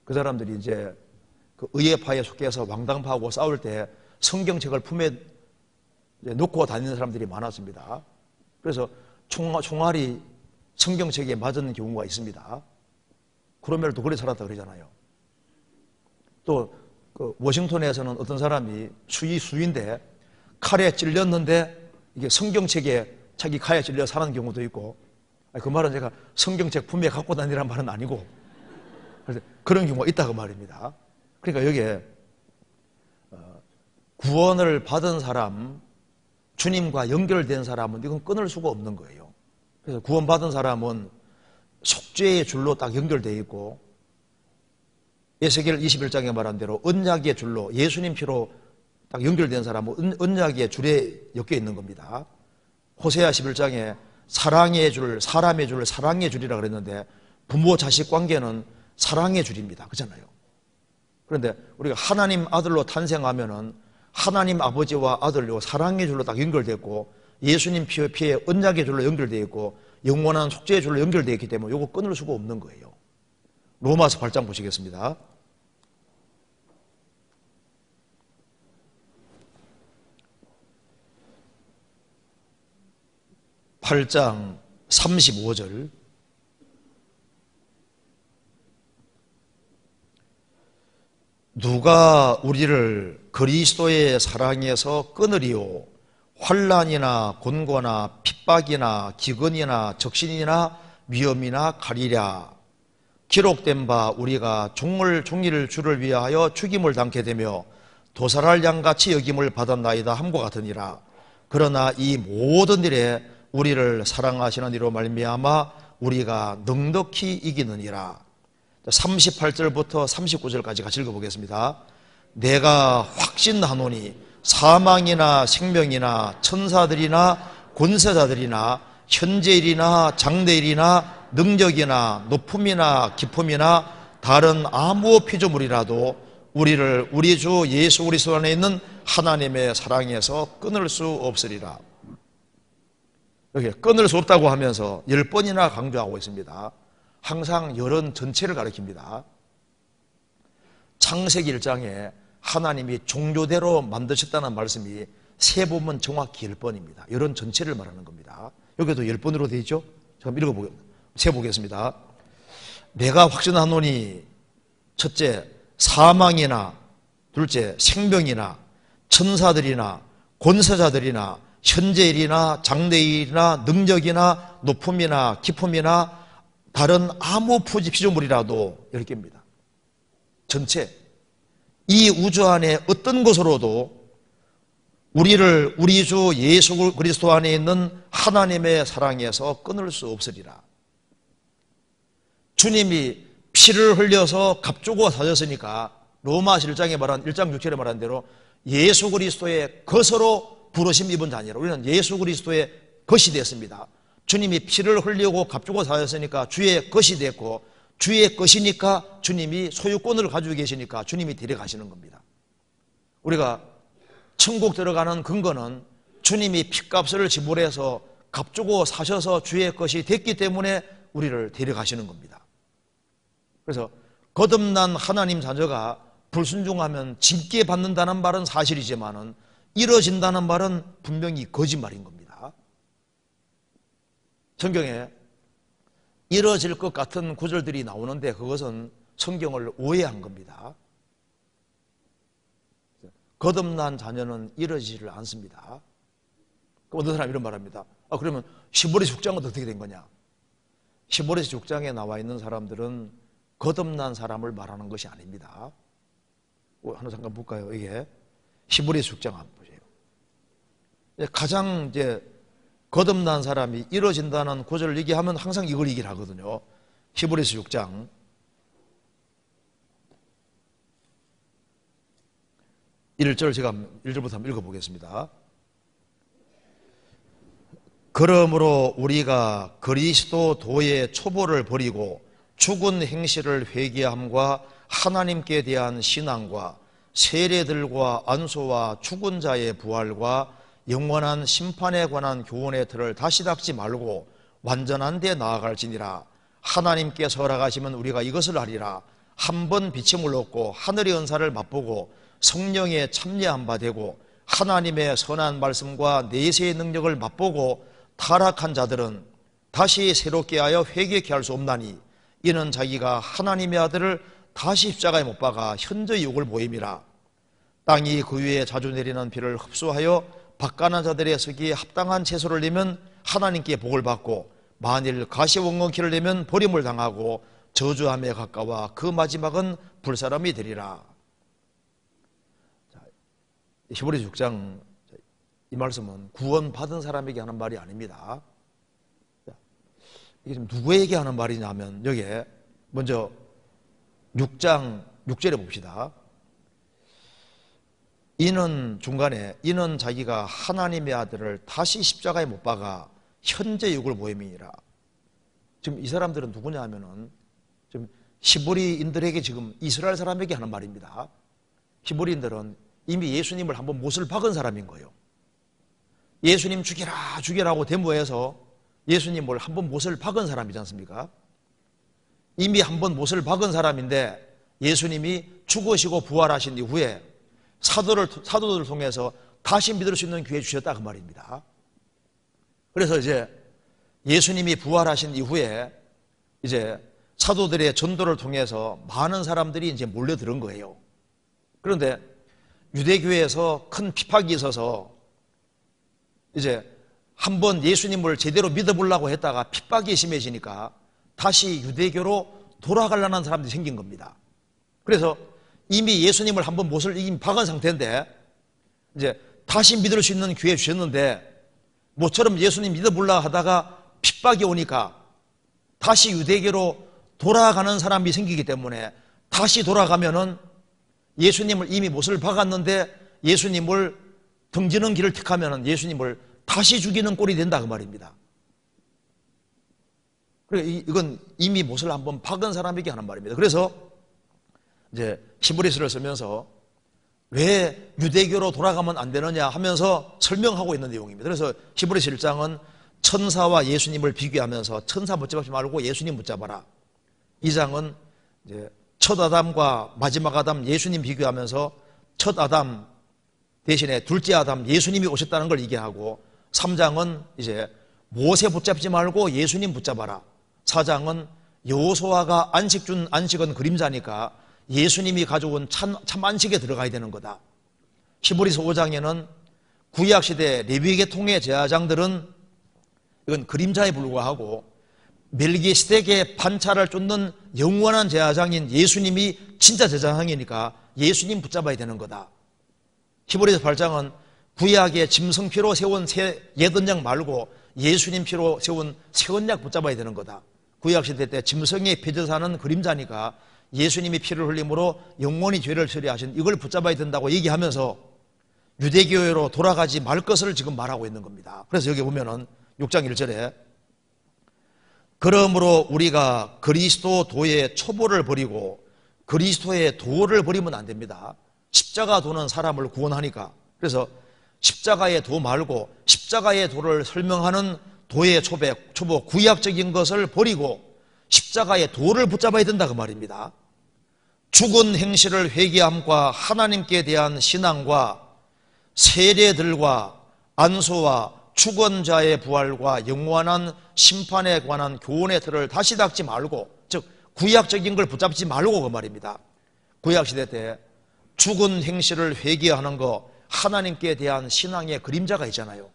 그 사람들이 이제 그 의회파에 속해서 왕당파하고 싸울 때 성경책을 품에 놓고 다니는 사람들이 많았습니다. 그래서 총알이 성경책에 맞은 경우가 있습니다. 크로멜도 그래 살았다 그러잖아요. 또 그 워싱턴에서는 어떤 사람이 수위인데 칼에 찔렸는데 이게 성경책에 자기 칼에 찔려 사는 경우도 있고, 그 말은 제가 성경책 품에 갖고 다니란 말은 아니고 그런 경우가 있다고 말입니다. 그러니까 여기에 구원을 받은 사람, 주님과 연결된 사람은 이건 끊을 수가 없는 거예요. 그래서 구원받은 사람은 속죄의 줄로 딱 연결되어 있고, 에스겔 21장에 말한 대로 언약의 줄로 예수님 피로 딱 연결된 사람은 언약의 줄에 엮여 있는 겁니다. 호세아 11장에 사랑의 줄, 사람의 줄, 사랑의 줄이라 그랬는데 부모 자식 관계는 사랑의 줄입니다. 그렇잖아요. 그런데 우리가 하나님 아들로 탄생하면은 하나님 아버지와 아들로 사랑의 줄로 딱 연결됐고, 예수님 피에 언약의 줄로 연결되어 있고, 영원한 속죄의 줄로 연결되어 있기 때문에 이거 끊을 수가 없는 거예요. 로마서 8장 보시겠습니다. (8장) 35절. 누가 우리를 그리스도의 사랑에서 끊으리요? 환난이나 곤고나 핍박이나 기근이나 적신이나 위험이나 가리랴. 기록된 바 우리가 종일 주를 위하여 죽임을 당게 되며 도살할 양같이 여김을 받았나이다 함과 같으니라. 그러나 이 모든 일에 우리를 사랑하시는 이로 말미암아 우리가 넉넉히 이기느니라. 38절부터 39절까지 같이 읽어보겠습니다. 내가 확신하노니 사망이나 생명이나 천사들이나 권세자들이나 현재일이나 장래일이나 능력이나 높음이나 깊음이나 다른 아무 피조물이라도 우리를 우리 주 예수 그리스도 안에 있는 하나님의 사랑에서 끊을 수 없으리라. 여기 끊을 수 없다고 하면서 10번이나 강조하고 있습니다. 항상 열은 전체를 가리킵니다. 창세기 1장에 하나님이 종교대로 만드셨다는 말씀이 세 번은 정확히 10번입니다. 열은 전체를 말하는 겁니다. 여기도 10번으로 되어 있죠? 제가 세보겠습니다. 내가 확신하노니 첫째, 사망이나 둘째, 생명이나 천사들이나 권세자들이나 현재일이나 장래일이나 능력이나 높음이나 깊음이나 다른 아무 피조물이라도 10개입니다. 전체 이 우주 안에 어떤 것으로도 우리를 우리 주 예수 그리스도 안에 있는 하나님의 사랑에서 끊을 수 없으리라. 주님이 피를 흘려서 값주고 사셨으니까 로마서 1장 6절에 말한 대로 예수 그리스도의 것으로 부르심 입은 자니라. 우리는 예수 그리스도의 것이 됐습니다. 주님이 피를 흘리고 값주고 사셨으니까 주의 것이 됐고, 주의 것이니까 주님이 소유권을 가지고 계시니까 주님이 데려가시는 겁니다. 우리가 천국 들어가는 근거는 주님이 피값을 지불해서 값주고 사셔서 주의 것이 됐기 때문에 우리를 데려가시는 겁니다. 그래서 거듭난 하나님 자녀가 불순종하면 징계 받는다는 말은 사실이지만은 이뤄진다는 말은 분명히 거짓말인 겁니다. 성경에 이뤄질 것 같은 구절들이 나오는데 그것은 성경을 오해한 겁니다. 거듭난 자녀는 이뤄지지를 않습니다. 어떤 사람이 이런 말합니다. 그러면 시보리스 6장은 어떻게 된 거냐? 시보리스 6장에 나와 있는 사람들은 거듭난 사람을 말하는 것이 아닙니다. 하나 잠깐 볼까요? 이게 시보리스 6장 한번 보세요. 가장 거듭난 사람이 이루어진다는 구절을 얘기하면 항상 이걸 얘기를 하거든요. 시보리스 6장 1절 제가 1절부터 한번 읽어보겠습니다. 그러므로 우리가 그리스도 도의 초보를 버리고 죽은 행실을 회개함과 하나님께 대한 신앙과 세례들과 안수와 죽은 자의 부활과 영원한 심판에 관한 교훈의 틀을 다시 닦지 말고 완전한 데 나아갈지니라. 하나님께서 허락하시면 우리가 이것을 하리라. 한 번 비침을 얻고 하늘의 은사를 맛보고 성령에 참여한 바 되고 하나님의 선한 말씀과 내세의 능력을 맛보고 타락한 자들은 다시 새롭게 하여 회개케 할 수 없나니 이는 자기가 하나님의 아들을 다시 십자가에 못 박아 현저히 욕을 보임이라. 땅이 그 위에 자주 내리는 비를 흡수하여 박가난 자들의 서기에 합당한 채소를 내면 하나님께 복을 받고 만일 가시원건키를 내면 버림을 당하고 저주함에 가까워 그 마지막은 불사람이 되리라. 히브리서 6장 이 말씀은 구원받은 사람에게 하는 말이 아닙니다. 이게 지금 누구에게 하는 말이냐면 여기에 먼저 6장 6절에 봅시다. 이는 중간에 이는 자기가 하나님의 아들을 다시 십자가에 못 박아 현재 욕을 보임이니라. 지금 이 사람들은 누구냐 하면은 지금 히브리인들에게 지금 이스라엘 사람에게 하는 말입니다. 히브리인들은 이미 예수님을 한번 못을 박은 사람인 거예요. 예수님 죽이라 죽이라고 데모해서 예수님을 한번 못을 박은 사람이지 않습니까? 이미 한번 못을 박은 사람인데 예수님이 죽으시고 부활하신 이후에 사도들을 통해서 다시 믿을 수 있는 기회 주셨다 그 말입니다. 그래서 이제 예수님이 부활하신 이후에 이제 사도들의 전도를 통해서 많은 사람들이 이제 몰려들은 거예요. 그런데 유대교회에서 큰 핍박이 있어서 이제 한번 예수님을 제대로 믿어보려고 했다가 핍박이 심해지니까 다시 유대교로 돌아가려는 사람들이 생긴 겁니다. 그래서 이미 예수님을 한번 못을 이미 박은 상태인데 이제 다시 믿을 수 있는 기회 주셨는데 모처럼 예수님 믿어보려고 하다가 핍박이 오니까 다시 유대교로 돌아가는 사람이 생기기 때문에 다시 돌아가면은 예수님을 이미 못을 박았는데 예수님을 등지는 길을 택하면은 예수님을 다시 죽이는 꼴이 된다 그 말입니다. 이건 이미 못을 한번 박은 사람에게 하는 말입니다. 그래서 이제 히브리서를 쓰면서 왜 유대교로 돌아가면 안 되느냐 하면서 설명하고 있는 내용입니다. 그래서 히브리서 1장은 천사와 예수님을 비교하면서 천사 붙잡지 말고 예수님 붙잡아라. 2장은 이제 첫 아담과 마지막 아담 예수님 비교하면서 첫 아담 대신에 둘째 아담 예수님이 오셨다는 걸 얘기하고 3장은 이제 모세 붙잡지 말고 예수님 붙잡아라. 4장은 여호수아가 안식은 그림자니까 예수님이 가져온 참 안식에 들어가야 되는 거다. 히브리서 5장에는 구약시대 레위계통의 제사장들은 이건 그림자에 불과하고 멜기세덱의 반차를 쫓는 영원한 제사장인 예수님이 진짜 제사장이니까 예수님 붙잡아야 되는 거다. 히브리서 8장은 구약의 짐승피로 세운 새 옛언약 말고 예수님 피로 세운 새 언약 붙잡아야 되는 거다. 구약시대 때 짐승의 표제사는 그림자니까 예수님이 피를 흘림으로 영원히 죄를 처리하신 이걸 붙잡아야 된다고 얘기하면서 유대교회로 돌아가지 말 것을 지금 말하고 있는 겁니다. 그래서 여기 보면은 6장 1절에 그러므로 우리가 그리스도 도의 초보를 버리고 그리스도의 도를 버리면 안 됩니다. 십자가 도는 사람을 구원하니까. 그래서 십자가의 도 말고 십자가의 도를 설명하는 도의 초보 구약적인 것을 버리고 십자가의 도를 붙잡아야 된다 그 말입니다. 죽은 행실을 회개함과 하나님께 대한 신앙과 세례들과 안수와 죽은 자의 부활과 영원한 심판에 관한 교훈의 틀을 다시 닦지 말고, 즉 구약적인 걸 붙잡지 말고 그 말입니다. 구약시대 때 죽은 행실을 회개하는 거 하나님께 대한 신앙의 그림자가 있잖아요.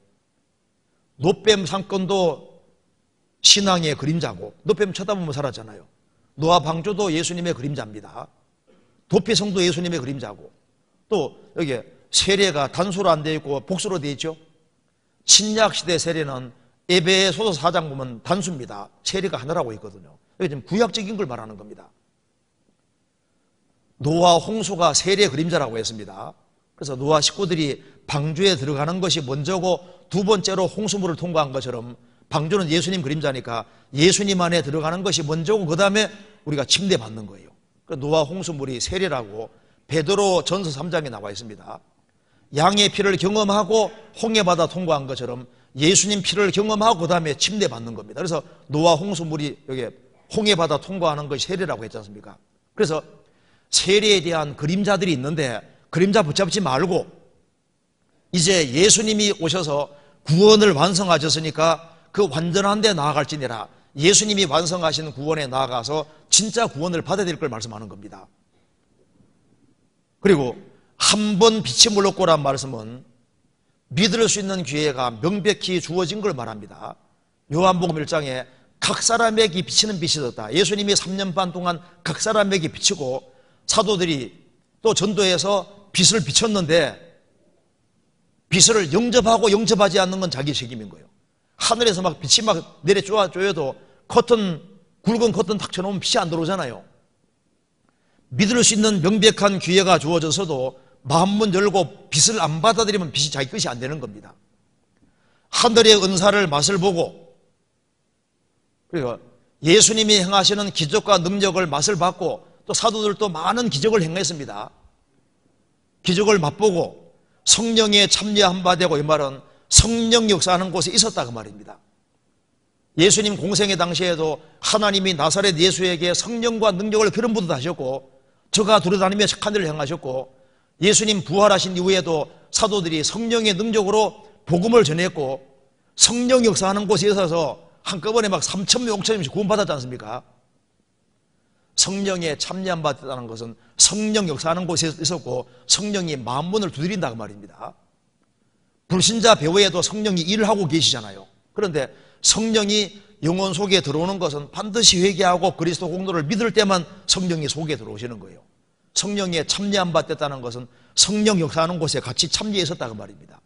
노뱀 사건도 신앙의 그림자고 노뱀 쳐다보면 살았잖아요. 노아 방주도 예수님의 그림자입니다. 도피성도 예수님의 그림자고, 또 여기 세례가 단수로 안 되어 있고 복수로 되어 있죠. 신약시대 세례는 에베소서 4장 보면 단수입니다. 세례가 하나라고 있거든요. 여기 지금 구약적인 걸 말하는 겁니다. 노아 홍수가 세례 그림자라고 했습니다. 그래서 노아 식구들이 방주에 들어가는 것이 먼저고 두 번째로 홍수물을 통과한 것처럼 방주는 예수님 그림자니까 예수님 안에 들어가는 것이 먼저고 그 다음에 우리가 침례받는 거예요. 노아 홍수물이 세례라고 베드로 전서 3장에 나와 있습니다. 양의 피를 경험하고 홍해바다 통과한 것처럼 예수님 피를 경험하고 그 다음에 침례받는 겁니다. 그래서 노아 홍수물이 여기 홍해바다 통과하는 것이 세례라고 했지 않습니까? 그래서 세례에 대한 그림자들이 있는데 그림자 붙잡지 말고 이제 예수님이 오셔서 구원을 완성하셨으니까 그 완전한 데 나아갈지니라. 예수님이 완성하신 구원에 나아가서 진짜 구원을 받아야 될 걸 말씀하는 겁니다. 그리고 한 번 빛이 물렀고란 말씀은 믿을 수 있는 기회가 명백히 주어진 걸 말합니다. 요한복음 1장에 각 사람에게 비치는 빛이 떴다. 예수님이 3년 반 동안 각 사람에게 비치고 사도들이 또 전도해서 빛을 비쳤는데 빛을 영접하고 영접하지 않는 건 자기 책임인 거예요. 하늘에서 막 빛이 막 내려 쪼여도 굵은 커튼 탁 쳐놓으면 빛이 안 들어오잖아요. 믿을 수 있는 명백한 기회가 주어져서도 마음문 열고 빛을 안 받아들이면 빛이 자기 것이 안 되는 겁니다. 하늘의 은사를 맛을 보고 그리고 예수님이 행하시는 기적과 능력을 맛을 봤고 또 사도들도 많은 기적을 행했습니다. 기적을 맛보고 성령에 참여한 바 되고 이 말은 성령 역사하는 곳에 있었다 그 말입니다. 예수님 공생의 당시에도 하나님이 나사렛 예수에게 성령과 능력을 그런 분도 하셨고 저가 돌아다니며 착한 일을 행하셨고 예수님 부활하신 이후에도 사도들이 성령의 능력으로 복음을 전했고 성령 역사하는 곳에 있어서 한꺼번에 막 3,000명, 5,000명씩 구원받았지 않습니까? 성령에 참여한 바 됐다는 것은 성령 역사하는 곳에 있었고 성령이 마음문을 두드린다 그 말입니다. 불신자 배후에도 성령이 일을 하고 계시잖아요. 그런데 성령이 영혼 속에 들어오는 것은 반드시 회개하고 그리스도 공로를 믿을 때만 성령이 속에 들어오시는 거예요. 성령에 참여한 바 됐다는 것은 성령 역사하는 곳에 같이 참여했었다 그 말입니다.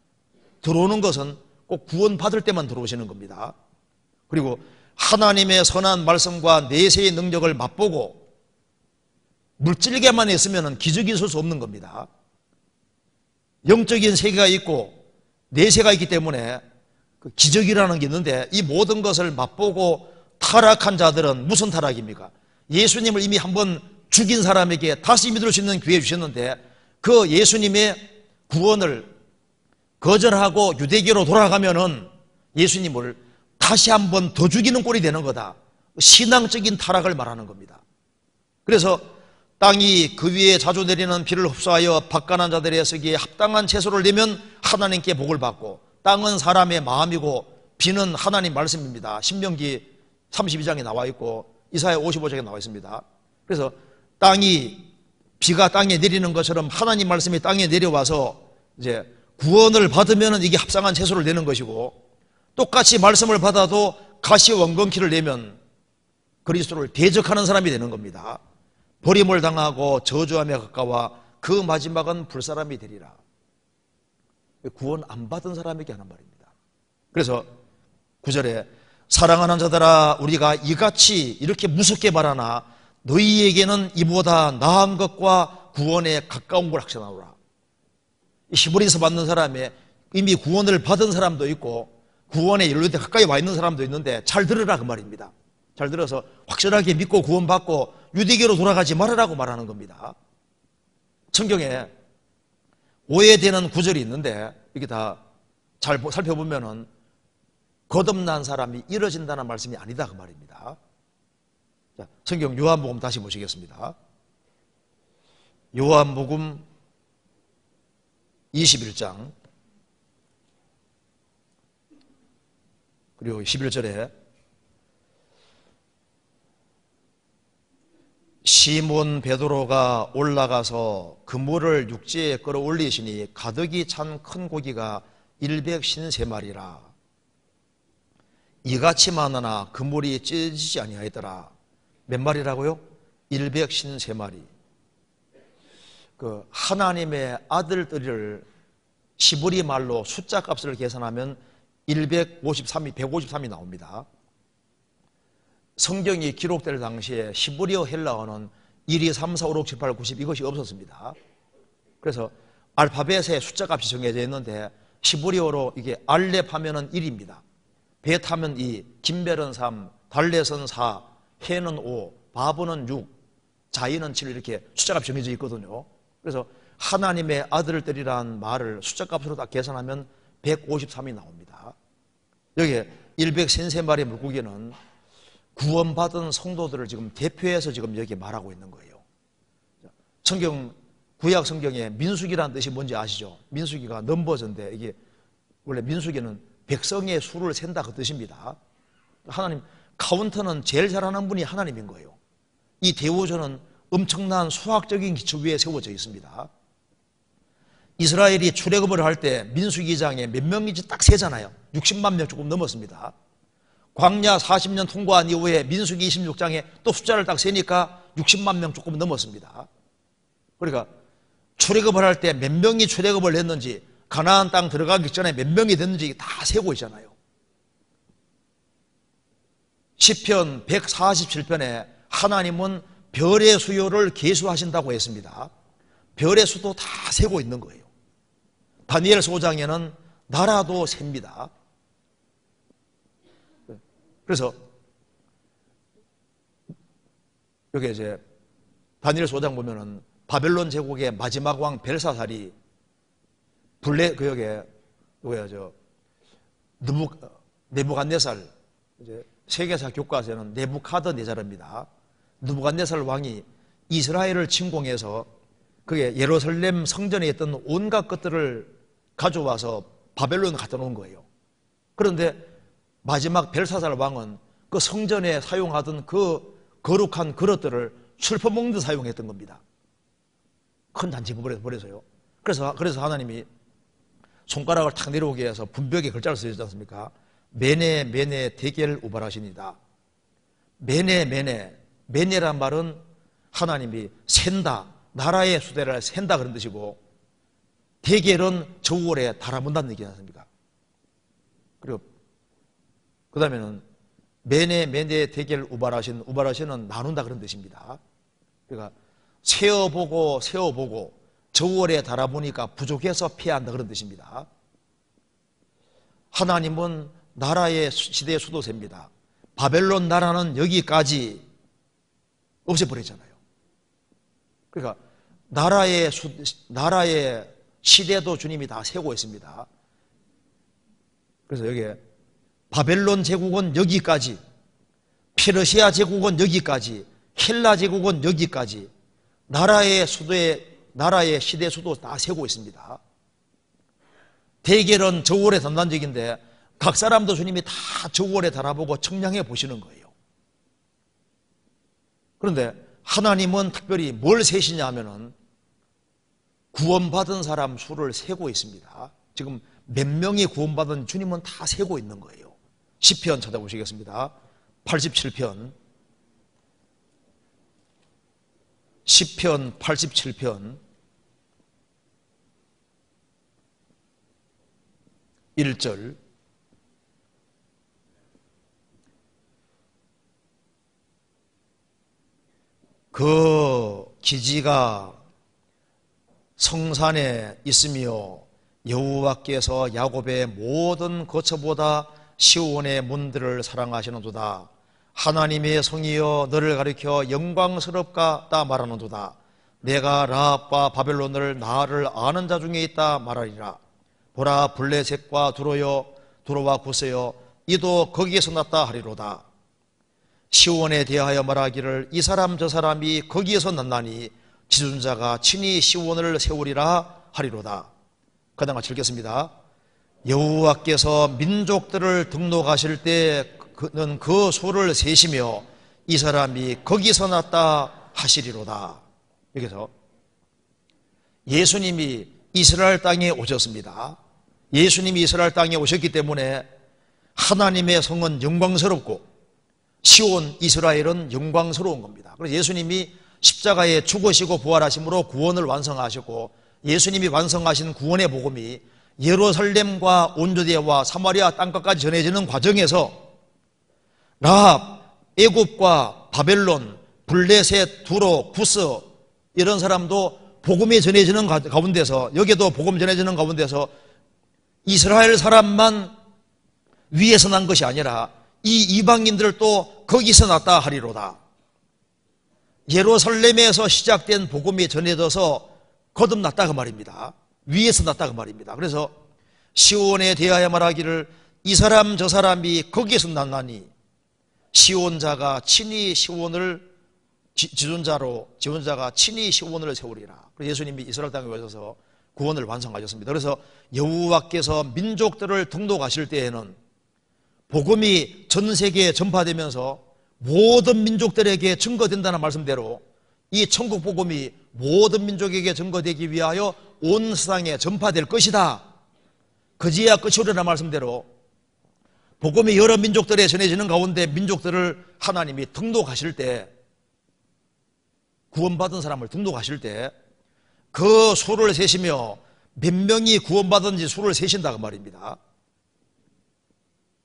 들어오는 것은 꼭 구원받을 때만 들어오시는 겁니다. 그리고 하나님의 선한 말씀과 내세의 능력을 맛보고 물질계만 했으면 기적이 있을 수 없는 겁니다. 영적인 세계가 있고 내세가 있기 때문에 그 기적이라는 게 있는데 이 모든 것을 맛보고 타락한 자들은 무슨 타락입니까? 예수님을 이미 한번 죽인 사람에게 다시 믿을 수 있는 기회 주셨는데 그 예수님의 구원을 거절하고 유대교로 돌아가면은 예수님을 다시 한번 더 죽이는 꼴이 되는 거다. 신앙적인 타락을 말하는 겁니다. 그래서 땅이 그 위에 자주 내리는 비를 흡수하여 박간한 자들의 쓰기에 합당한 채소를 내면 하나님께 복을 받고 땅은 사람의 마음이고 비는 하나님 말씀입니다. 신명기 32장에 나와 있고 이사야 55장에 나와 있습니다. 그래서 비가 땅에 내리는 것처럼 하나님 말씀이 땅에 내려와서 이제 구원을 받으면 이게 합당한 채소를 내는 것이고, 똑같이 말씀을 받아도 가시 원건키를 내면 그리스도를 대적하는 사람이 되는 겁니다. 버림을 당하고 저주함에 가까워 그 마지막은 불사람이 되리라. 구원 안 받은 사람에게 하는 말입니다. 그래서 9절에 사랑하는 자들아 우리가 이같이 이렇게 무섭게 말하나 너희에게는 이보다 나은 것과 구원에 가까운 걸 확신하노라. 히브리서 받는 사람에 이미 구원을 받은 사람도 있고 구원에 연루돼 가까이 와 있는 사람도 있는데 잘 들으라 그 말입니다. 잘 들어서 확실하게 믿고 구원받고 유대교로 돌아가지 말으라고 말하는 겁니다. 성경에 오해되는 구절이 있는데 이게 다 잘 살펴보면은 거듭난 사람이 이뤄진다는 말씀이 아니다 그 말입니다. 자, 성경 요한복음 다시 보시겠습니다. 요한복음 21장 그리고 11절에 시몬 베드로가 올라가서 그물을 육지에 끌어올리시니 가득이 찬 큰 고기가 153마리라. 이같이 많으나 그물이 찢어지지 아니하였더라. 몇 마리라고요? 153마리. 그 하나님의 아들들을 시브리 말로 숫자 값을 계산하면 153이 나옵니다. 성경이 기록될 당시에 시브리어 헬라어는 1, 2, 3, 4, 5, 6, 7, 8, 9, 10 이것이 없었습니다. 그래서 알파벳에 숫자 값이 정해져 있는데 시브리어로 이게 알렙 하면은 1입니다. 벳 하면 2, 김벨은 3, 달렛은 4, 해는 5, 바브는 6, 자이는 7 이렇게 숫자 값이 정해져 있거든요. 그래서 하나님의 아들들이라는 말을 숫자 값으로 딱 계산하면 153이 나옵니다. 여기에 133마리 물고기는 구원받은 성도들을 지금 대표해서 지금 여기 말하고 있는 거예요. 성경, 구약 성경에 민수기라는 뜻이 뭔지 아시죠? 민수기가 넘버전인데 이게 원래 민수기는 백성의 수를 센다 그 뜻입니다. 하나님, 카운터는 제일 잘하는 분이 하나님인 거예요. 이 대우조는 엄청난 수학적인 기초 위에 세워져 있습니다. 이스라엘이 출애굽을 할 때 민수기장에 몇 명인지 딱 세잖아요. 60만 명 조금 넘었습니다. 광야 40년 통과한 이후에 민수기 26장에 또 숫자를 딱 세니까 60만 명 조금 넘었습니다. 그러니까 출애굽을 할 때 몇 명이 출애굽을 했는지 가나안 땅 들어가기 전에 몇 명이 됐는지 다 세고 있잖아요. 시편 147편에 하나님은 별의 수요를 계수하신다고 했습니다. 별의 수도 다 세고 있는 거예요. 다니엘 소장에는 나라도 셉니다. 그래서 여기 이제 다니엘 소장 보면은 바벨론 제국의 마지막 왕 벨사살이 네부갓네살 이제 세계사 교과서에는 네부카드네자르입니다. 느부갓네살 왕이 이스라엘을 침공해서 그게 예루살렘 성전에 있던 온갖 것들을 가져와서 바벨론에 갖다 놓은 거예요. 그런데 마지막 벨사살 왕은 그 성전에 사용하던 그 거룩한 그릇들을 술퍼 먹는 데 사용했던 겁니다. 큰 잔치를 벌여서요. 그래서 하나님이 손가락을 탁 내려오게 해서 분벽에 글자를 쓰셨지 않습니까? 메네 메네 데겔 우발하시니다. 메네란 말은 하나님이 샌다, 나라의 수대를 샌다 그런 뜻이고, 데겔은 저울에 달아본다는 얘기지 않습니까? 그리고 그 다음에는 메네 데겔 우발하시는 나눈다 그런 뜻입니다. 그러니까 세어보고 저울에 달아보니까 부족해서 피한다 그런 뜻입니다. 하나님은 나라의 시대의 수도세입니다. 바벨론 나라는 여기까지 없애버렸잖아요. 그러니까 나라의 시대도 주님이 다 세고 있습니다. 그래서 여기에 바벨론 제국은 여기까지, 페르시아 제국은 여기까지, 헬라 제국은 여기까지 나라의 시대 수도 다 세고 있습니다. 대결은 저울의 전단적인데 각 사람도 주님이 다 저울에 달아보고 청량해 보시는 거예요. 그런데 하나님은 특별히 뭘 세시냐 하면은 구원받은 사람 수를 세고 있습니다. 지금 몇 명이 구원받은 주님은 다 세고 있는 거예요. 시편 찾아보시겠습니다. 87편. 시편 87편 1절. 그 기지가 성산에 있으며 여호와께서 야곱의 모든 거처보다 시온의 문들을 사랑하시는도다. 하나님의 성이여 너를 가리켜 영광스럽다 말하는도다. 내가 라합과 바벨론을 나를 아는 자 중에 있다 말하리라. 보라 블레셋과 두로와 구스여 이도 거기에서 났다 하리로다. 시온에 대하여 말하기를 이 사람 저 사람이 거기에서 났나니 지존자가 친히 시온을 세우리라 하리로다. 그다음 같이 읽겠습니다. 여호와께서 민족들을 등록하실 때 그는 그 수를 세시며 이 사람이 거기서 났다 하시리로다. 여기서 예수님이 이스라엘 땅에 오셨습니다. 예수님이 이스라엘 땅에 오셨기 때문에 하나님의 성은 영광스럽고 시온 이스라엘은 영광스러운 겁니다. 그래서 예수님이 십자가에 죽으시고 부활하심으로 구원을 완성하셨고, 예수님이 완성하신 구원의 복음이 예루살렘과 온 유대와 사마리아 땅끝까지 전해지는 과정에서 라합, 애굽과 바벨론, 블레셋, 두로, 구스 이런 사람도 복음이 전해지는 가운데서, 여기도 복음 전해지는 가운데서 이스라엘 사람만 위에서 난 것이 아니라 이 이방인들도 거기서 났다 하리로다. 예루살렘에서 시작된 복음이 전해져서 거듭났다 그 말입니다. 위에서 났다 그 말입니다. 그래서 시온에 대하여 말하기를 이 사람 저 사람이 거기에서 났나니 시온자가 친히 시온을 지존자가 친히 시온을 세우리라. 그래서 예수님이 이스라엘 땅에 오셔서 구원을 완성하셨습니다. 그래서 여호와께서 민족들을 등록하실 때에는 복음이 전 세계에 전파되면서 모든 민족들에게 증거된다는 말씀대로 이 천국 복음이 모든 민족에게 증거되기 위하여 온 세상에 전파될 것이다. 그지야 끝이오리라는 말씀대로 복음이 여러 민족들에 전해지는 가운데 민족들을 하나님이 등록하실 때, 구원받은 사람을 등록하실 때 그 수를 세시며 몇 명이 구원받은지 수를 세신다 그 말입니다.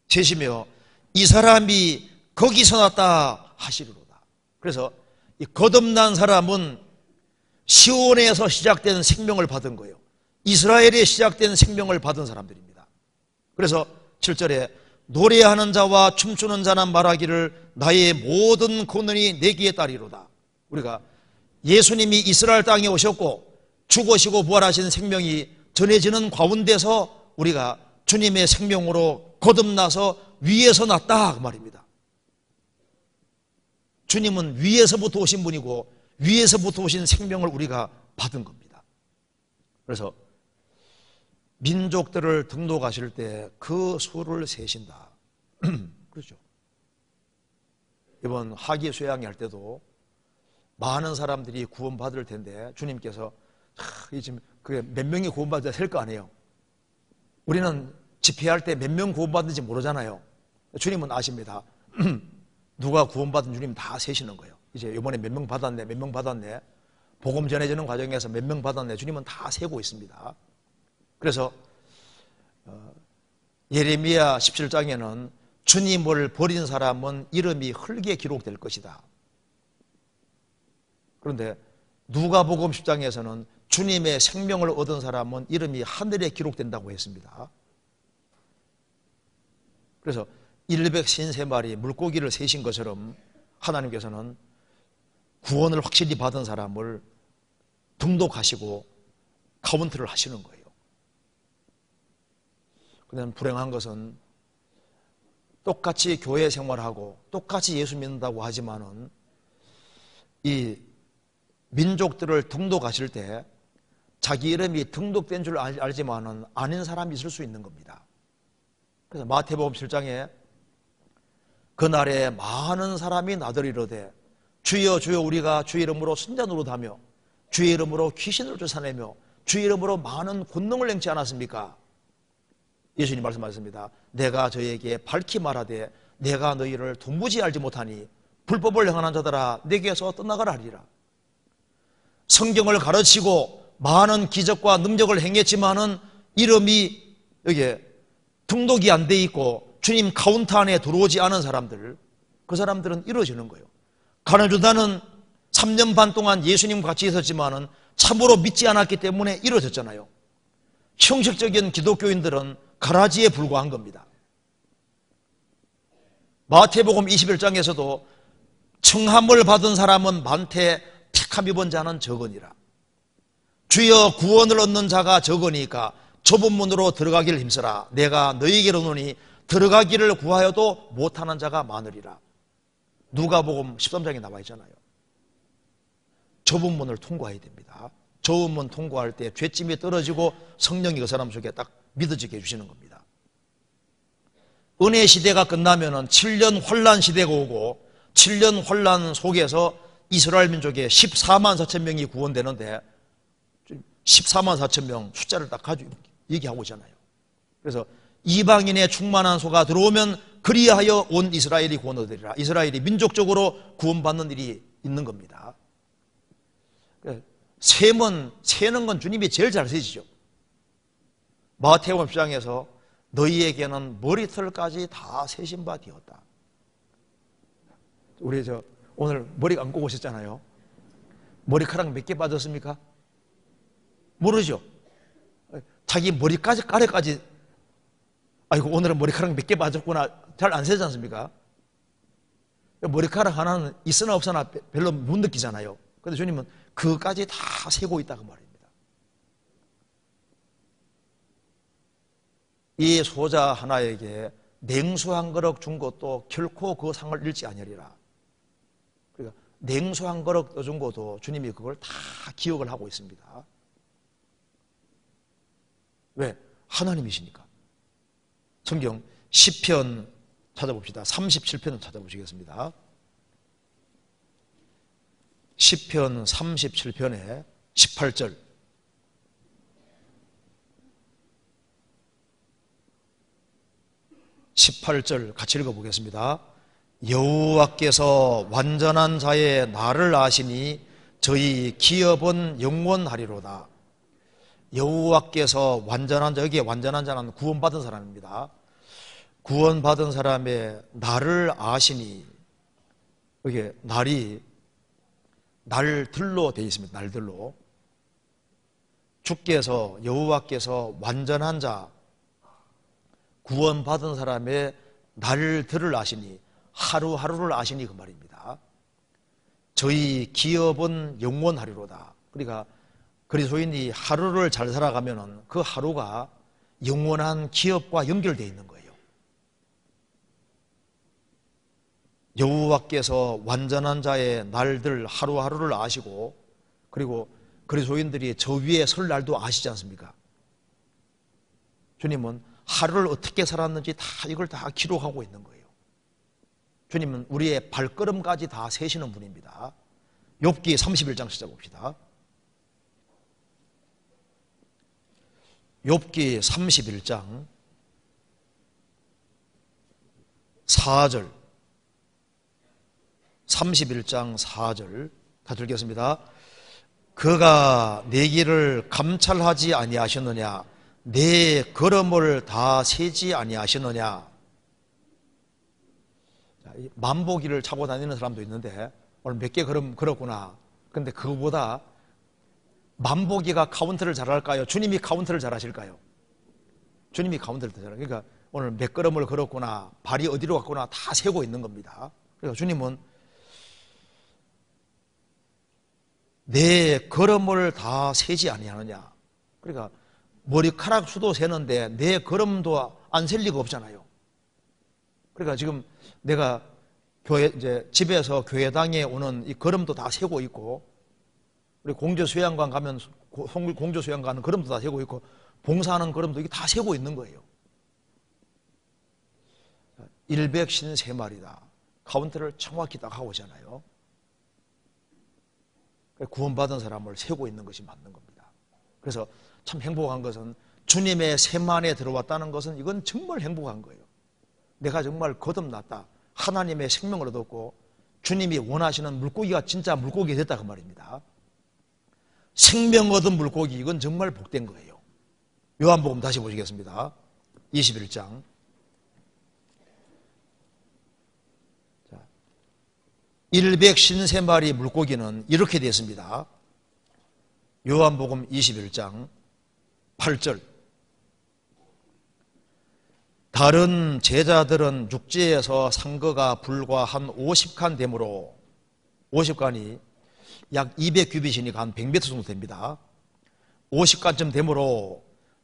세시며 이 사람이 거기서 났다 하시리로다. 그래서 이 거듭난 사람은 시온에서 시작된 생명을 받은 거예요. 이스라엘에 시작된 생명을 받은 사람들입니다. 그래서 7절에 노래하는 자와 춤추는 자는 말하기를 나의 모든 권능이 내게 따리로다. 우리가 예수님이 이스라엘 땅에 오셨고 죽으시고 부활하신 생명이 전해지는 가운데서 우리가 주님의 생명으로 거듭나서 위에서 났다 그 말입니다. 주님은 위에서부터 오신 분이고 위에서부터 오신 생명을 우리가 받은 겁니다. 그래서 민족들을 등록하실 때 그 수를 세신다. 그렇죠. 이번 하기 수양회 할 때도 많은 사람들이 구원받을 텐데 주님께서 지금 그게 몇 명이 구원받아야 될 거 아니에요. 우리는 집회할 때 몇 명 구원받는지 모르잖아요. 주님은 아십니다. 누가 구원받은 주님 다 세시는 거예요. 이제 이번에 몇 명 받았네, 몇 명 받았네. 복음 전해지는 과정에서 몇 명 받았네. 주님은 다 세고 있습니다. 그래서 예레미야 17장에는 주님을 버린 사람은 이름이 흙에 기록될 것이다. 그런데 누가복음 10장에서는 주님의 생명을 얻은 사람은 이름이 하늘에 기록된다고 했습니다. 그래서 153마리 물고기를 세신 것처럼 하나님께서는 구원을 확실히 받은 사람을 등록하시고 카운트를 하시는 거예요. 그런데 불행한 것은 똑같이 교회 생활하고 똑같이 예수 믿는다고 하지만은 이 민족들을 등록하실 때 자기 이름이 등록된 줄 알지만은 아닌 사람이 있을 수 있는 겁니다. 그래서 마태복음 7장에 그날에 많은 사람이 나더리로되 주여 주여 우리가 주의 이름으로 선자 노릇하며 주의 이름으로 귀신을 쫓아내며 주의 이름으로 많은 권능을 행치 않았습니까? 예수님 말씀하셨습니다. 내가 저에게 밝히 말하되 내가 너희를 도무지 알지 못하니 불법을 행하는 자들아 내게서 떠나가라 하리라. 성경을 가르치고 많은 기적과 능력을 행했지만은 이름이 여기에 등록이 안 돼 있고 주님 카운트 안에 들어오지 않은 사람들, 그 사람들은 이루어지는 거예요. 가룟유다는 3년 반 동안 예수님과 같이 있었지만은 참으로 믿지 않았기 때문에 이루어졌잖아요. 형식적인 기독교인들은 가라지에 불과한 겁니다. 마태복음 21장에서도 청함을 받은 사람은 많되 택함 입은 자는 적으니라. 주여 구원을 얻는 자가 적으니까 좁은 문으로 들어가기를 힘쓰라. 내가 너희에게로 오노니 들어가기를 구하여도 못하는 자가 많으리라. 누가복음 13장에 나와 있잖아요. 좁은 문을 통과해야 됩니다. 좁은 문 통과할 때 죄짐이 떨어지고 성령이 그 사람 속에 딱 믿어지게 해주시는 겁니다. 은혜 시대가 끝나면은 7년 환란 시대가 오고 7년 환란 속에서 이스라엘 민족의 14만 4천 명이 구원되는데 14만 4천 명 숫자를 딱 가지고 얘기하고 있잖아요. 그래서 이방인의 충만한 소가 들어오면 그리하여 온 이스라엘이 구원 얻으리라. 이스라엘이 민족적으로 구원받는 일이 있는 겁니다. 세는 건 주님이 제일 잘 세시죠. 마태복음 10장에서 너희에게는 머리털까지 다 세신 바 되었다. 우리 오늘 머리 감고 오셨잖아요. 머리카락 몇 개 빠졌습니까? 모르죠. 자기 머리까지 가래까지 아이고 오늘은 머리카락 몇 개 빠졌구나 잘 안 세지 않습니까? 머리카락 하나는 있으나 없으나 별로 못 느끼잖아요. 그런데 주님은 그까지 다 세고 있다고 말입니다. 이 소자 하나에게 냉수 한 그릇 준 것도 결코 그 상을 잃지 아니하리라. 그러니까 냉수 한 그릇 준 것도 주님이 그걸 다 기억을 하고 있습니다. 왜? 하나님이시니까. 성경 시편 찾아봅시다. 37편을 찾아보시겠습니다. 시편 37편에 18절. 18절 같이 읽어보겠습니다. 여호와께서 완전한 자의 나를 아시니 저희 기업은 영원하리로다. 여호와께서 완전한 자, 여기에 완전한 자는 구원받은 사람입니다. 구원받은 사람의 나를 아시니, 여기에 날이 날들로 되어 있습니다. 날들로. 주께서 여호와께서 완전한 자, 구원받은 사람의 날들을 아시니, 하루하루를 아시니 그 말입니다. 저희 기업은 영원하리로다. 그러니까 그리스도인이 하루를 잘 살아가면 그 하루가 영원한 기업과 연결되어 있는 거예요. 여호와께서 완전한 자의 날들 하루하루를 아시고, 그리고 그리스도인들이 저 위에 설 날도 아시지 않습니까? 주님은 하루를 어떻게 살았는지 다 이걸 다 기록하고 있는 거예요. 주님은 우리의 발걸음까지 다 세시는 분입니다. 욥기 31장 찾아봅시다. 욥기 31장 4절, 31장 4절 다 읽겠습니다. 그가 내 길을 감찰하지 아니하셨느냐? 내 걸음을 다 세지 아니하셨느냐? 만보기를 차고 다니는 사람도 있는데 오늘 몇 개 걸음 걸었구나. 그런데 그거보다 만보기가 카운트를 잘할까요? 주님이 카운트를 잘하실까요? 주님이 카운트를 더 잘해요. 그러니까 오늘 몇 걸음을 걸었구나, 발이 어디로 갔구나 다 세고 있는 겁니다. 그래서 주님은 내 걸음을 다 세지 아니하느냐? 그러니까 머리카락 수도 세는데 내 걸음도 안 셀 리가 없잖아요. 그러니까 지금 내가 이제 집에서 교회당에 오는 이 걸음도 다 세고 있고, 우리 공조수양관 가면 공조수양관은 걸음도 다 세고 있고, 봉사하는 걸음도 이게 다 세고 있는 거예요. 153마리다. 카운트를 정확히 딱 하고 있잖아요. 구원받은 사람을 세고 있는 것이 맞는 겁니다. 그래서 참 행복한 것은 주님의 셈 안에 들어왔다는 것은 이건 정말 행복한 거예요. 내가 정말 거듭났다. 하나님의 생명을 얻었고 주님이 원하시는 물고기가 진짜 물고기가 됐다 그 말입니다. 생명 얻은 물고기, 이건 정말 복된 거예요. 요한복음 다시 보시겠습니다. 21장 153마리 물고기는 이렇게 되었습니다. 요한복음 21장 8절. 다른 제자들은 육지에서 산 거가 불과 한 50칸 되므로, 50칸이 약 200규빗이니까 한 100m 정도 됩니다. 50칸쯤 되므로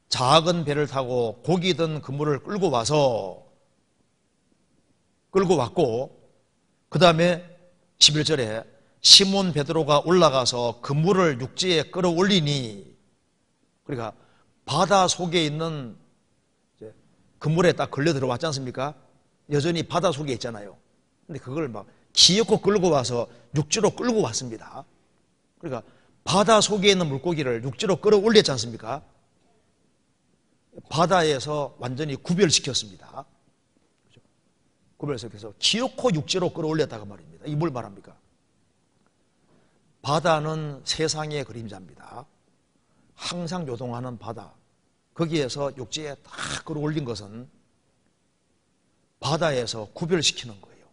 작은 배를 타고 고기 든 그물을 끌고 왔고, 그 다음에 11절에 시몬 베드로가 올라가서 그물을 육지에 끌어올리니, 그러니까 바다 속에 있는 그물에 딱 걸려 들어왔지 않습니까? 여전히 바다 속에 있잖아요. 근데 그걸 막 기어코 끌고 와서 육지로 끌고 왔습니다. 그러니까 바다 속에 있는 물고기를 육지로 끌어올렸지 않습니까? 바다에서 완전히 구별시켰습니다. 구별시켜서 기어코 육지로 끌어올렸다고 말입니다. 이게 뭘 말합니까? 바다는 세상의 그림자입니다. 항상 요동하는 바다. 거기에서 육지에 다 끌어올린 것은 바다에서 구별시키는 거예요.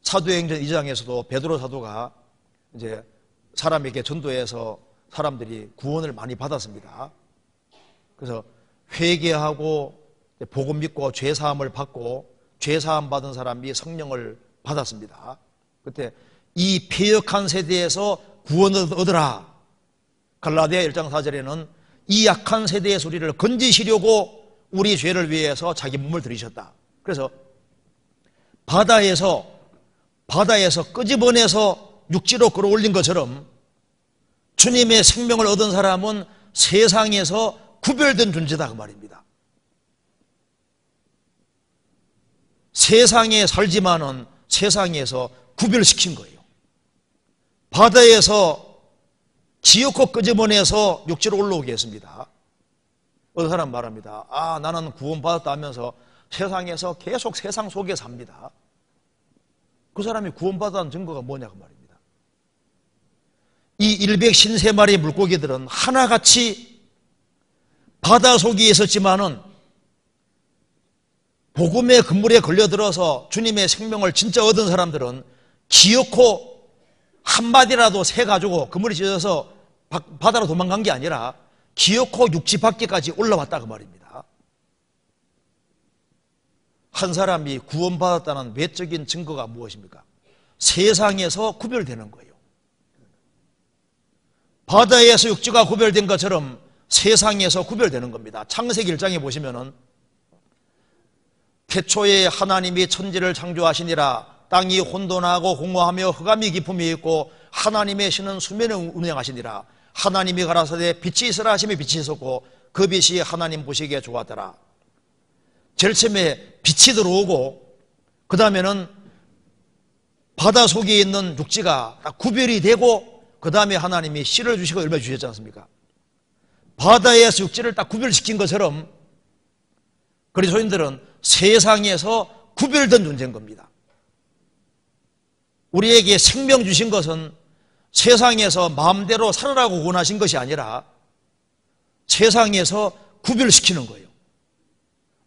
사도행전 2장에서도 베드로 사도가 이제 사람에게 전도해서 사람들이 구원을 많이 받았습니다. 그래서 회개하고 복음 믿고 죄사함을 받고 죄사함 받은 사람이 성령을 받았습니다. 그때 이 패역한 세대에서 구원을 얻으라. 갈라디아 1장 4절에는 이 약한 세대의 소리를 건지시려고 우리 죄를 위해서 자기 몸을 들이셨다. 그래서 바다에서 끄집어내서 육지로 끌어올린 것처럼 주님의 생명을 얻은 사람은 세상에서 구별된 존재다 그 말입니다. 세상에 살지만은 세상에서 구별시킨 거예요. 바다에서 기어코 끄집어내서 육지로 올라오게 했습니다. 어떤 사람 말합니다. 아, 나는 구원받았다 하면서 세상에서 계속 세상 속에 삽니다. 그 사람이 구원받았다는 증거가 뭐냐고 말입니다. 이 153마리의 물고기들은 하나같이 바다 속에 있었지만은 복음의 그물에 걸려들어서 주님의 생명을 진짜 얻은 사람들은 기어코 한마디라도 새가지고 그물이 찢어져서 바다로 도망간 게 아니라 기어코 육지 밖에까지 올라왔다 그 말입니다. 한 사람이 구원받았다는 외적인 증거가 무엇입니까? 세상에서 구별되는 거예요. 바다에서 육지가 구별된 것처럼 세상에서 구별되는 겁니다. 창세기 1장에 보시면은 태초에 하나님이 천지를 창조하시니라. 땅이 혼돈하고 공허하며 흑암이 깊음이 있고 하나님의 신은 수면을 운행하시니라. 하나님이 가라사대 빛이 있으라 하시며 빛이 있었고 그 빛이 하나님 보시기에 좋았더라. 제일 처음에 빛이 들어오고 그 다음에는 바다 속에 있는 육지가 구별이 되고 그 다음에 하나님이 씨를 주시고 열매 주셨지 않습니까? 바다에서 육지를 딱 구별시킨 것처럼 그리스도인들은 세상에서 구별된 존재인 겁니다. 우리에게 생명 주신 것은 세상에서 마음대로 살아라고 원하신 것이 아니라 세상에서 구별시키는 거예요.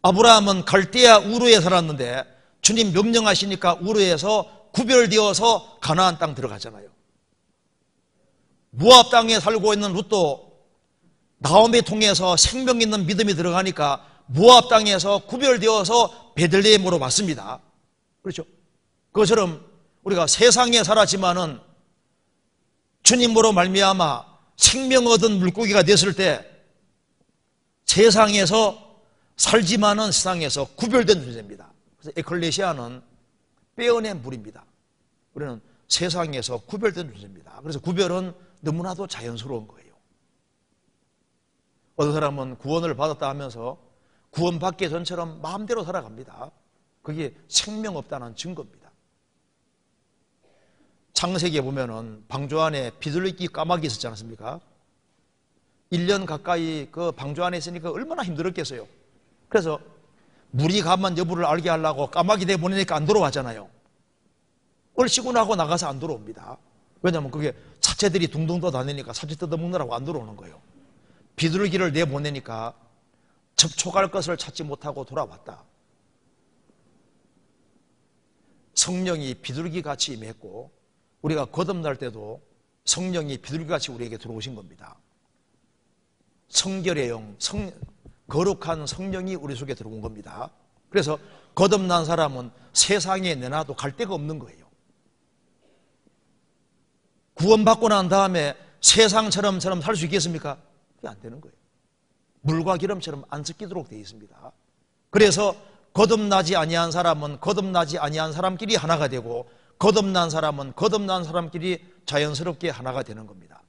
아브라함은 갈대아 우르에 살았는데 주님 명령하시니까 우르에서 구별되어서 가나안 땅 들어가잖아요. 모압 땅에 살고 있는 룻도 나오미 통해서 생명 있는 믿음이 들어가니까 모압 땅에서 구별되어서 베들레헴으로 왔습니다. 그렇죠? 그것처럼 우리가 세상에 살았지만은 주님으로 말미암아 생명 얻은 물고기가 됐을 때 세상에서 살지만은 세상에서 구별된 존재입니다. 그래서 에클레시아는 빼어낸 물입니다. 우리는 세상에서 구별된 존재입니다. 그래서 구별은 너무나도 자연스러운 거예요. 어떤 사람은 구원을 받았다 하면서 구원받기 전처럼 마음대로 살아갑니다. 그게 생명 없다는 증거입니다. 창세기에 보면은 방주 안에 비둘기 까마귀 있었지 않습니까? 1년 가까이 그 방주 안에 있으니까 얼마나 힘들었겠어요. 그래서 물이 가만 여부를 알게 하려고 까마귀 내보내니까 안 들어왔잖아요. 얼씨구 나고 나가서 안 들어옵니다. 왜냐하면 그게 사체들이 둥둥 떠다니니까 사체 뜯어먹느라고 안 들어오는 거예요. 비둘기를 내보내니까 접촉할 것을 찾지 못하고 돌아왔다. 성령이 비둘기같이 임했고 우리가 거듭날 때도 성령이 비둘기같이 우리에게 들어오신 겁니다. 성결의 영, 거룩한 성령이 우리 속에 들어온 겁니다. 그래서 거듭난 사람은 세상에 내놔도 갈 데가 없는 거예요. 구원받고 난 다음에 세상처럼 살 수 있겠습니까? 그게 안 되는 거예요. 물과 기름처럼 안 섞이도록 되어 있습니다. 그래서 거듭나지 아니한 사람은 거듭나지 아니한 사람끼리 하나가 되고 거듭난 사람은 거듭난 사람끼리 자연스럽게 하나가 되는 겁니다.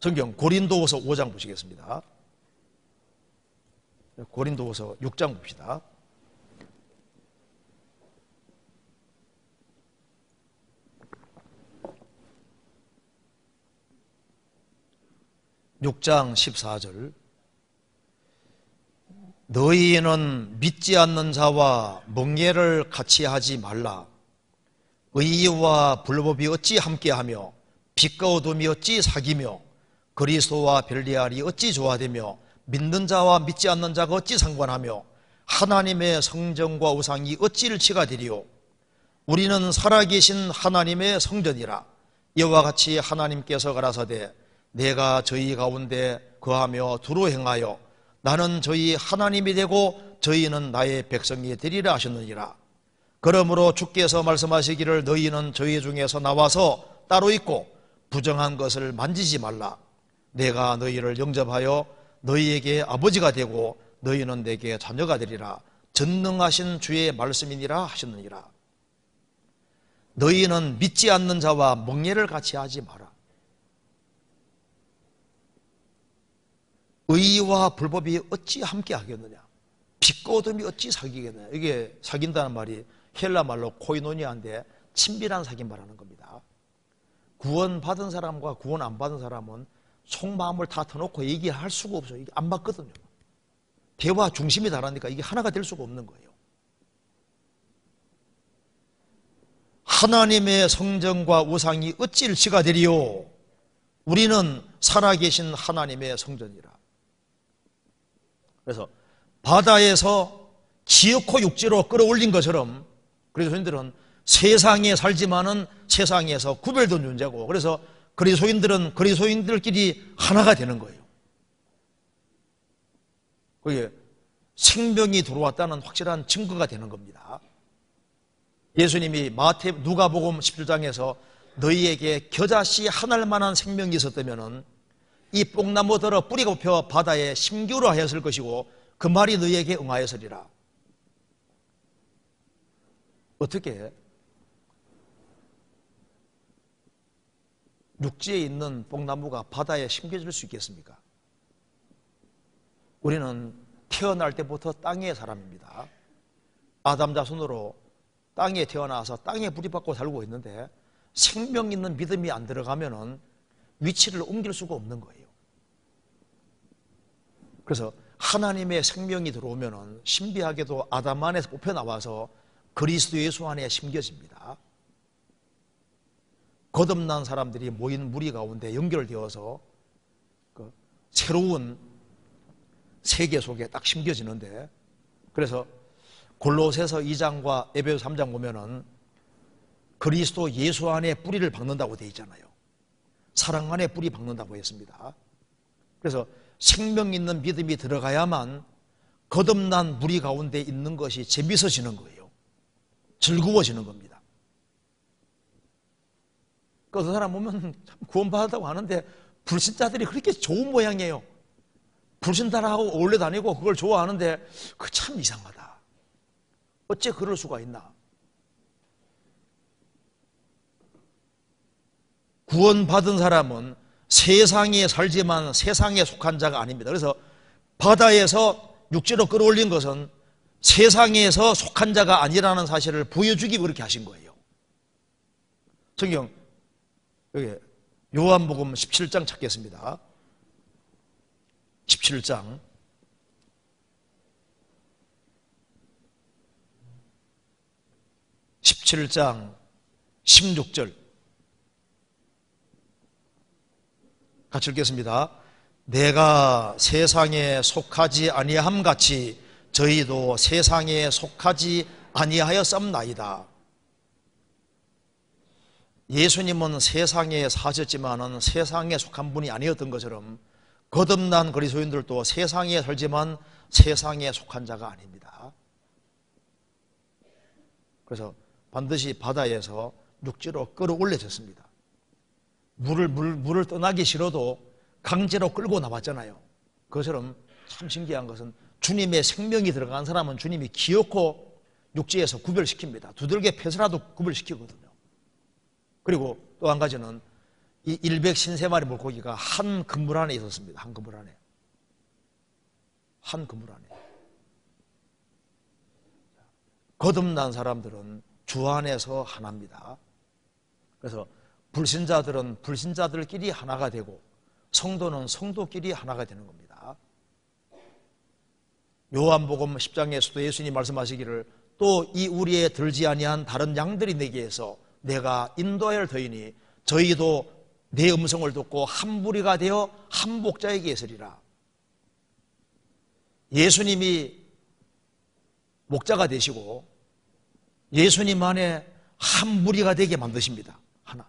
성경 고린도후서 5장 보시겠습니다. 고린도후서 6장 봅시다. 6장 14절 너희는 믿지 않는 자와 멍에를 같이 하지 말라. 의와 불법이 어찌 함께하며 빛과 어둠이 어찌 사귀며 그리스도와 별리알이 어찌 조화되며 믿는 자와 믿지 않는 자가 어찌 상관하며 하나님의 성전과 우상이 어찌 일치가 되리요. 우리는 살아계신 하나님의 성전이라. 이와 같이 하나님께서 가라사대 내가 저희 가운데 거하며 두루 행하여 나는 저희 하나님이 되고 저희는 나의 백성이 되리라 하셨느니라. 그러므로 주께서 말씀하시기를 너희는 저희 중에서 나와서 따로 있고 부정한 것을 만지지 말라. 내가 너희를 영접하여 너희에게 아버지가 되고 너희는 내게 자녀가 되리라. 전능하신 주의 말씀이니라 하셨느니라. 너희는 믿지 않는 자와 멍에를 같이 하지 마라. 의와 불법이 어찌 함께 하겠느냐. 빛과 어둠이 어찌 사귀겠느냐. 이게 사귄다는 말이 헬라 말로 코이노니아인데 친밀한 사귐 말하는 겁니다. 구원받은 사람과 구원 안 받은 사람은 속마음을 다 터놓고 얘기할 수가 없어요. 이게 안 맞거든요. 대화 중심이 다르니까 이게 하나가 될 수가 없는 거예요. 하나님의 성전과 우상이 어찌 일치가 되리요. 우리는 살아계신 하나님의 성전이라. 그래서 바다에서 기어코 육지로 끌어올린 것처럼 그리스도인들은 세상에 살지만은 세상에서 구별된 존재고 그래서 그리스도인들은 그리스도인들끼리 하나가 되는 거예요. 그게 생명이 들어왔다는 확실한 증거가 되는 겁니다. 예수님이 누가복음 17장에서 너희에게 겨자씨 한 알만한 생명이 있었다면은 이 뽕나무 들어 뿌리가 뽑혀 바다에 심기로 하였을 것이고 그 말이 너희에게 응하였으리라. 어떻게 육지에 있는 뽕나무가 바다에 심겨질 수 있겠습니까? 우리는 태어날 때부터 땅의 사람입니다. 아담 자손으로 땅에 태어나서 땅에 부리받고 살고 있는데 생명 있는 믿음이 안 들어가면은 위치를 옮길 수가 없는 거예요. 그래서 하나님의 생명이 들어오면은 신비하게도 아담 안에서 뽑혀 나와서 그리스도 예수 안에 심겨집니다. 거듭난 사람들이 모인 무리 가운데 연결되어서 그 새로운 세계 속에 딱 심겨지는데 그래서 골로새서 2장과 에베소 3장 보면은 그리스도 예수 안에 뿌리를 박는다고 되어 있잖아요. 사랑 안에 뿌리 박는다고 했습니다. 그래서 생명 있는 믿음이 들어가야만 거듭난 무리 가운데 있는 것이 재밌어지는 거예요. 즐거워지는 겁니다. 그 어떤 사람 보면 참 구원받았다고 하는데 불신자들이 그렇게 좋은 모양이에요. 불신자라고 어울려 다니고 그걸 좋아하는데 그 참 이상하다. 어째 그럴 수가 있나? 구원받은 사람은 세상에 살지만 세상에 속한 자가 아닙니다. 그래서 바다에서 육지로 끌어올린 것은 세상에서 속한 자가 아니라는 사실을 보여주기 그렇게 하신 거예요. 성경 여기 요한복음 17장 찾겠습니다. 17장 16절 같이 읽겠습니다. 내가 세상에 속하지 아니함 같이 저희도 세상에 속하지 아니하였습나이다. 예수님은 세상에 사셨지만은 세상에 속한 분이 아니었던 것처럼 거듭난 그리스도인들도 세상에 살지만 세상에 속한 자가 아닙니다. 그래서 반드시 바다에서 육지로 끌어올려졌습니다. 물을 떠나기 싫어도 강제로 끌고 나왔잖아요. 그것처럼 참 신기한 것은 주님의 생명이 들어간 사람은 주님이 기어코 육지에서 구별시킵니다. 두들겨 패서라도 구별시키거든요. 그리고 또 한 가지는 이 100신세마리 물고기가 한 그물 안에 있었습니다. 한 그물 안에. 한 그물 안에. 거듭난 사람들은 주 안에서 하나입니다. 그래서 불신자들은 불신자들끼리 하나가 되고 성도는 성도끼리 하나가 되는 겁니다. 요한복음 10장에서도 예수님이 말씀하시기를 또 이 우리에 들지 아니한 다른 양들이 내게에서 내가 인도하여 터이니 저희도 내 음성을 듣고 한 무리가 되어 한 목자에게 있으리라. 예수님이 목자가 되시고 예수님 안에 한 무리가 되게 만드십니다. 하나.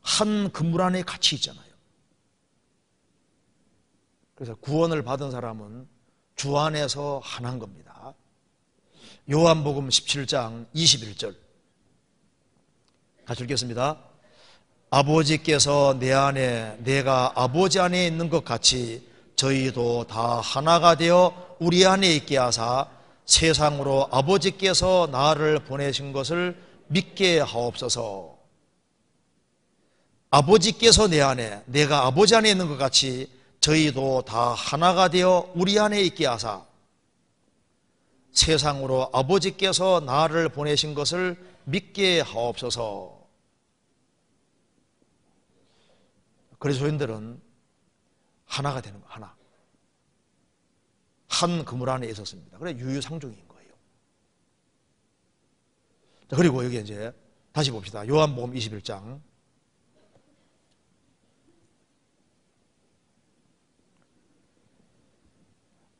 한 그물 안에 같이 있잖아요. 그래서 구원을 받은 사람은 주 안에서 하나인 겁니다. 요한복음 17장 21절 같이 읽겠습니다. 아버지께서 내 안에 내가 아버지 안에 있는 것 같이 저희도 다 하나가 되어 우리 안에 있게 하사 세상으로 아버지께서 나를 보내신 것을 믿게 하옵소서. 아버지께서 내 안에 내가 아버지 안에 있는 것 같이 저희도 다 하나가 되어 우리 안에 있게 하사 세상으로 아버지께서 나를 보내신 것을 믿게 하옵소서. 그리스도인들은 하나가 되는 거, 하나. 한 그물 안에 있었습니다. 그래 유유상종인 거예요. 자, 그리고 여기 이제 다시 봅시다. 요한복음 21장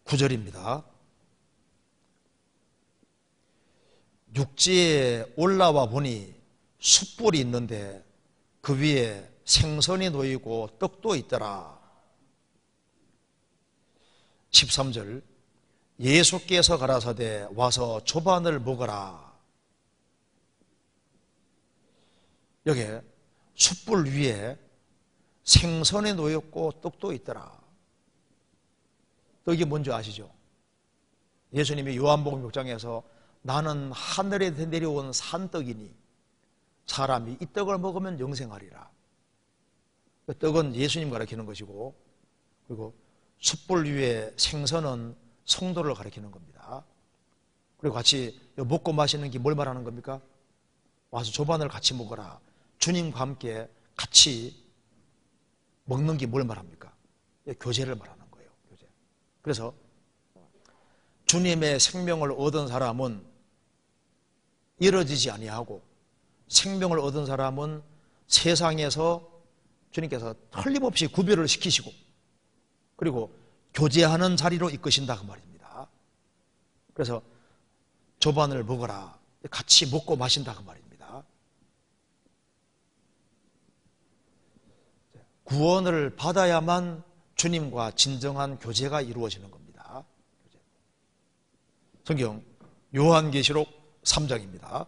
9절입니다. 육지에 올라와 보니 숯불이 있는데 그 위에 생선이 놓이고 떡도 있더라. 13절 예수께서 가라사대 와서 조반을 먹어라. 여기 숯불 위에 생선이 놓였고 떡도 있더라. 떡이 뭔지 아시죠? 예수님이 요한복음 6장에서 나는 하늘에 내려온 산떡이니 사람이 이 떡을 먹으면 영생하리라. 그 떡은 예수님 가리키는 것이고, 그리고 숯불 위에 생선은 성도를 가리키는 겁니다. 그리고 같이 먹고 마시는 게 뭘 말하는 겁니까? 와서 조반을 같이 먹어라. 주님과 함께 같이 먹는 게 뭘 말합니까? 교제를 말하는 거예요. 교제. 그래서 주님의 생명을 얻은 사람은 이뤄지지 아니하고 생명을 얻은 사람은 세상에서 주님께서 틀림없이 구별을 시키시고 그리고 교제하는 자리로 이끄신다 그 말입니다. 그래서 조반을 먹어라. 같이 먹고 마신다 그 말입니다. 구원을 받아야만 주님과 진정한 교제가 이루어지는 겁니다. 성경 요한계시록 3장입니다.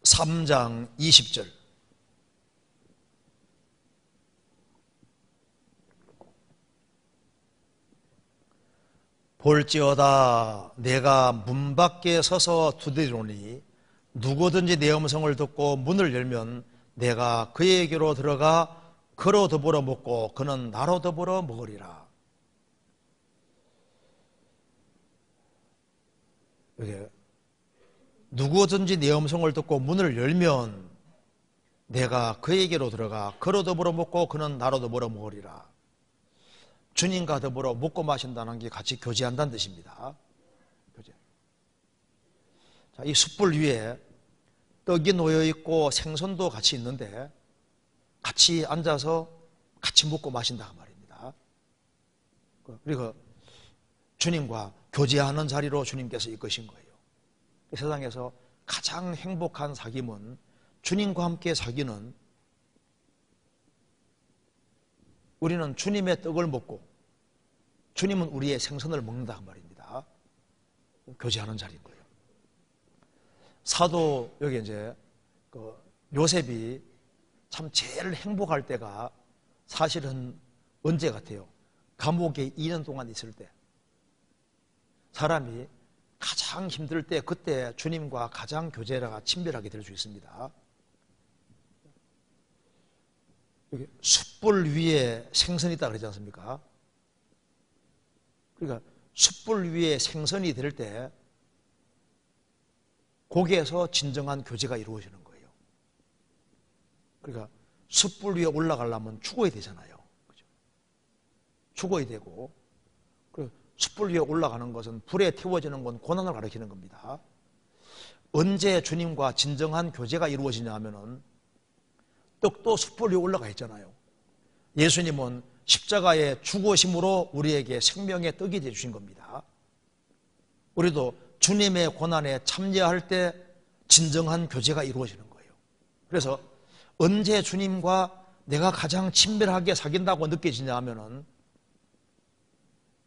3장 20절 볼지어다 내가 문 밖에 서서 두드리노니 누구든지 내 음성을 듣고 문을 열면 내가 그에게로 들어가 그로 더불어 먹고 그는 나로 더불어 먹으리라. 이게 누구든지 내 음성을 듣고 문을 열면 내가 그에게로 들어가 그로 더불어 먹고 그는 나로 더불어 먹으리라. 주님과 더불어 먹고 마신다는 게 같이 교제한다는 뜻입니다. 교제. 자, 이 숯불 위에 떡이 놓여 있고 생선도 같이 있는데 같이 앉아서 같이 먹고 마신다 그 말입니다. 그리고 주님과 교제하는 자리로 주님께서 이끄신 거예요. 세상에서 가장 행복한 사귐은 주님과 함께 사귀는, 우리는 주님의 떡을 먹고 주님은 우리의 생선을 먹는다 그 말입니다. 교제하는 자리인 거예요. 사도 여기 이제 요셉이 참 제일 행복할 때가 사실은 언제 같아요? 감옥에 2년 동안 있을 때. 사람이 가장 힘들 때 그때 주님과 가장 교제가 친밀하게 될 수 있습니다. 여기 숯불 위에 생선이 있다 그러지 않습니까? 그러니까 숯불 위에 생선이 될 때 거기에서 진정한 교제가 이루어지는 거예요. 그러니까 숯불 위에 올라가려면 죽어야 되잖아요. 그죠? 죽어야 되고, 숯불 위에 올라가는 것은, 불에 태워지는 건 고난을 가리키는 겁니다. 언제 주님과 진정한 교제가 이루어지냐 하면은 떡도 숯불 위에 올라가 있잖아요. 예수님은 십자가의 죽으심으로 우리에게 생명의 떡이 되어주신 겁니다. 우리도 주님의 고난에 참여할 때 진정한 교제가 이루어지는 거예요. 그래서 언제 주님과 내가 가장 친밀하게 사귄다고 느껴지냐 하면은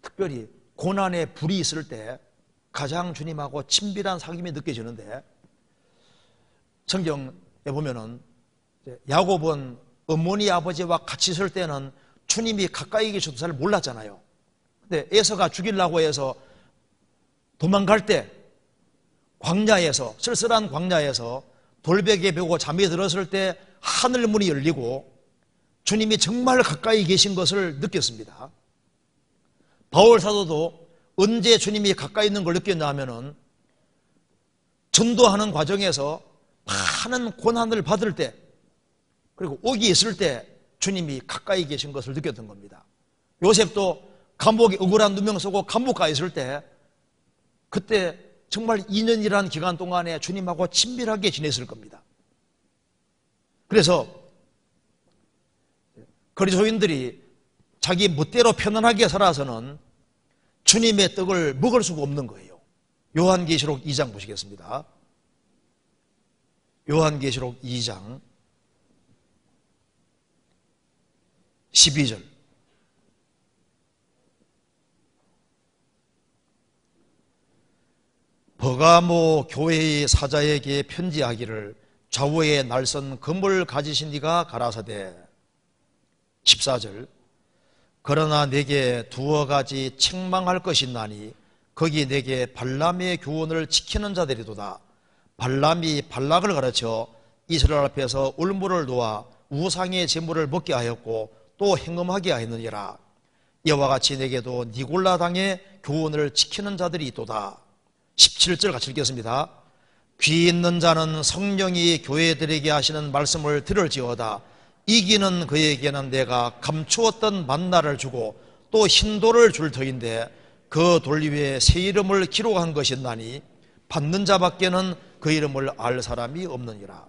특별히 고난의 불이 있을 때 가장 주님하고 친밀한 사귐이 느껴지는데, 성경에 보면은 야곱은 어머니 아버지와 같이 있을 때는 주님이 가까이 계셔도 잘 몰랐잖아요. 근데 에서가 죽이려고 해서 도망갈 때 광야에서, 쓸쓸한 광야에서 돌베개 베고 잠이 들었을 때 하늘 문이 열리고 주님이 정말 가까이 계신 것을 느꼈습니다. 바울 사도도 언제 주님이 가까이 있는 걸 느꼈냐 하면은 전도하는 과정에서 많은 고난을 받을 때, 그리고 옥이 있을 때 주님이 가까이 계신 것을 느꼈던 겁니다. 요셉도 감옥에 억울한 누명 쓰고 감옥 가 있을 때 그때 정말 2년이라는 기간 동안에 주님하고 친밀하게 지냈을 겁니다. 그래서 그리스도인들이 자기 멋대로 편안하게 살아서는 주님의 떡을 먹을 수가 없는 거예요. 요한계시록 2장 보시겠습니다. 요한계시록 2장 12절. 버가모 교회의 사자에게 편지하기를 좌우에 날선 금을 가지신 이가 가라사대. 14절. 그러나 내게 두어 가지 책망할 것이 있나니 거기 내게 발람의 교훈을 지키는 자들이도다. 발람이 발락을 가르쳐 이스라엘 앞에서 울무를 놓아 우상의 제물을 먹게 하였고 또 행음하게 하였느니라. 이와 같이 내게도 니골라 당의 교훈을 지키는 자들이 있도다. 17절 같이 읽겠습니다. 귀 있는 자는 성령이 교회들에게 하시는 말씀을 들을지어다. 이기는 그에게는 내가 감추었던 만나를 주고 또 흰돌을 줄 터인데 그 돌 위에 새 이름을 기록한 것이나니 받는 자밖에는 그 이름을 알 사람이 없느니라.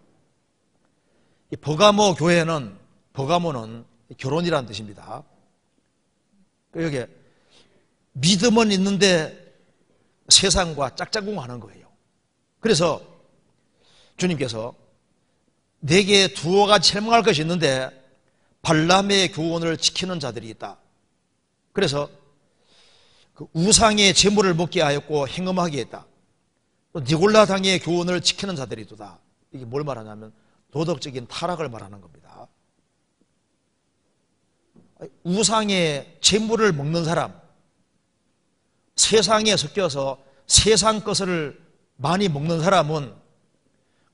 이 버가모 교회는, 버가모는 결혼이라는 뜻입니다. 여기 믿음은 있는데 세상과 짝짝꿍하는 거예요. 그래서 주님께서 내게 두어 가지 책망할 것이 있는데 발람의 교훈을 지키는 자들이 있다. 그래서 그 우상의 제물을 먹게 하였고 행음하게 했다. 또 니골라 당의 교훈을 지키는 자들이 있다. 이게 뭘 말하냐면 도덕적인 타락을 말하는 겁니다. 우상의 제물을 먹는 사람, 세상에 섞여서 세상 것을 많이 먹는 사람은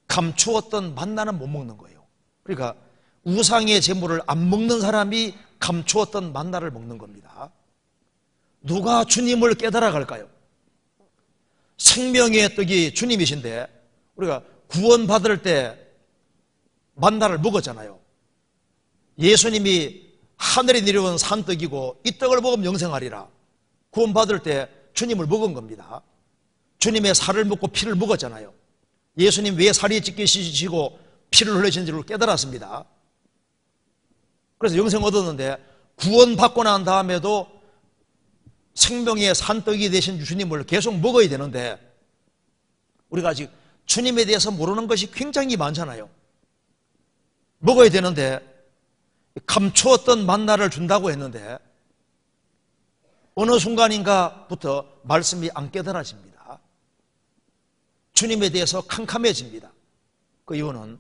감추었던 만나는 못 먹는 거예요. 그러니까 우상의 제물을 안 먹는 사람이 감추었던 만나를 먹는 겁니다. 누가 주님을 깨달아 갈까요? 생명의 떡이 주님이신데 우리가 구원받을 때 만나를 먹었잖아요. 예수님이 하늘에 내려온 산떡이고 이 떡을 먹으면 영생하리라. 구원받을 때 주님을 먹은 겁니다. 주님의 살을 먹고 피를 먹었잖아요. 예수님 왜 살이 찢기시고 피를 흘리신지를 깨달았습니다. 그래서 영생 얻었는데 구원받고 난 다음에도 생명의 산떡이 되신 주님을 계속 먹어야 되는데 우리가 아직 주님에 대해서 모르는 것이 굉장히 많잖아요. 먹어야 되는데 감추었던 만나를 준다고 했는데 어느 순간인가부터 말씀이 안 깨달아집니다. 주님에 대해서 캄캄해집니다. 그 이유는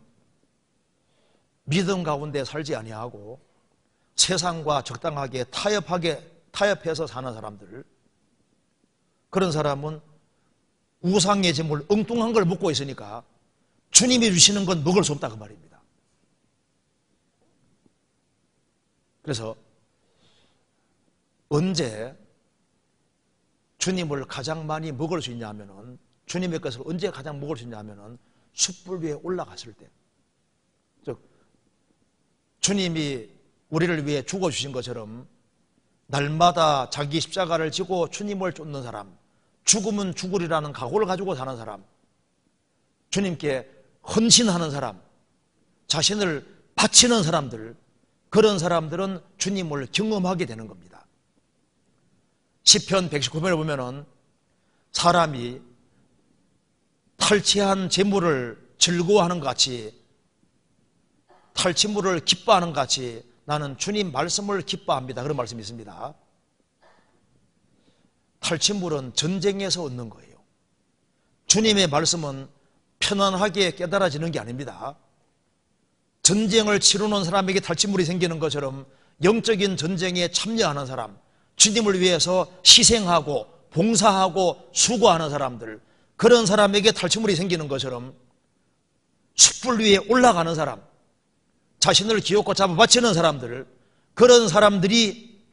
믿음 가운데 살지 아니하고 세상과 적당하게 타협해서 사는 사람들, 그런 사람은 우상의 제물 엉뚱한 걸 먹고 있으니까 주님이 주시는 건 먹을 수 없다 그 말입니다. 그래서 언제 주님을 가장 많이 먹을 수 있냐면은, 주님의 것을 언제 가장 먹을 수 있냐면은 숯불 위에 올라갔을 때, 즉 주님이 우리를 위해 죽어주신 것처럼 날마다 자기 십자가를 지고 주님을 쫓는 사람, 죽으면 죽으리라는 각오를 가지고 사는 사람, 주님께 헌신하는 사람, 자신을 바치는 사람들, 그런 사람들은 주님을 경험하게 되는 겁니다. 시편 119편을 보면은 사람이 탈취한 재물을 즐거워하는 것 같이, 탈취물을 기뻐하는 것 같이 나는 주님 말씀을 기뻐합니다. 그런 말씀이 있습니다. 탈취물은 전쟁에서 얻는 거예요. 주님의 말씀은 편안하게 깨달아지는 게 아닙니다. 전쟁을 치르는 사람에게 탈취물이 생기는 것처럼 영적인 전쟁에 참여하는 사람, 주님을 위해서 희생하고 봉사하고 수고하는 사람들, 그런 사람에게 탈취물이 생기는 것처럼 숯불 위에 올라가는 사람, 자신을 기어코 잡아 바치는 사람들, 그런 사람들이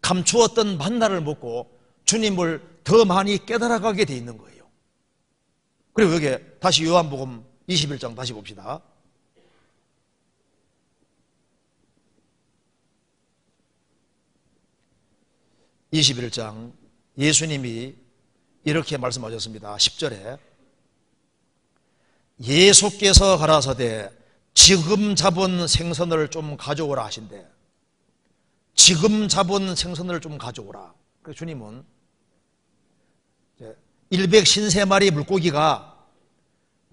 감추었던 만나를 먹고 주님을 더 많이 깨달아가게 돼 있는 거예요. 그리고 여기에 다시 요한복음 21장 다시 봅시다. (21장) 예수님이 이렇게 말씀하셨습니다. 10절에 예수께서 가라사대 지금 잡은 생선을 좀 가져오라 하신대. 지금 잡은 생선을 좀 가져오라. 그래서 주님은 153마리 물고기가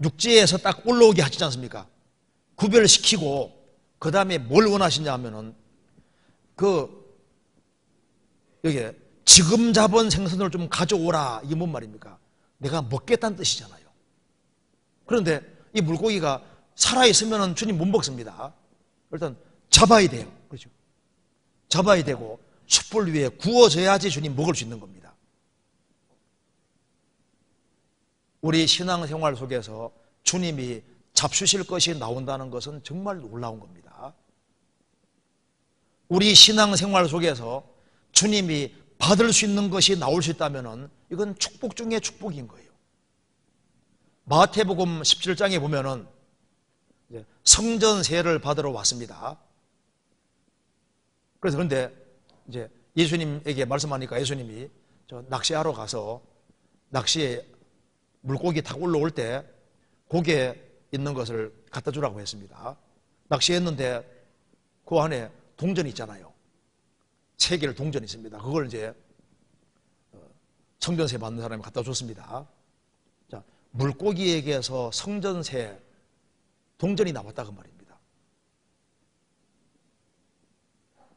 육지에서 딱 올라오게 하시지 않습니까? 구별시키고 그 다음에 뭘 원하시냐 하면은 여기 지금 잡은 생선을 좀 가져오라. 이게 뭔 말입니까? 내가 먹겠다는 뜻이잖아요. 그런데 이 물고기가 살아있으면 주님 못 먹습니다. 일단 잡아야 돼요. 그렇죠? 잡아야 되고 숯불 위에 구워져야지 주님 먹을 수 있는 겁니다. 우리 신앙생활 속에서 주님이 잡수실 것이 나온다는 것은 정말 놀라운 겁니다. 우리 신앙생활 속에서 주님이 받을 수 있는 것이 나올 수 있다면 이건 축복 중에 축복인 거예요. 마태복음 17장에 보면은 성전세를 받으러 왔습니다. 그래서 그런데 이제 예수님에게 말씀하니까 예수님이 낚시하러 가서 낚시에 물고기 타고 올라올 때 고기에 있는 것을 갖다 주라고 했습니다. 낚시했는데 그 안에 동전이 있잖아요. 3개를 동전이 있습니다. 그걸 이제 성전세 받는 사람이 갖다 줬습니다. 자, 물고기에게서 성전세 동전이 나왔다 그 말입니다.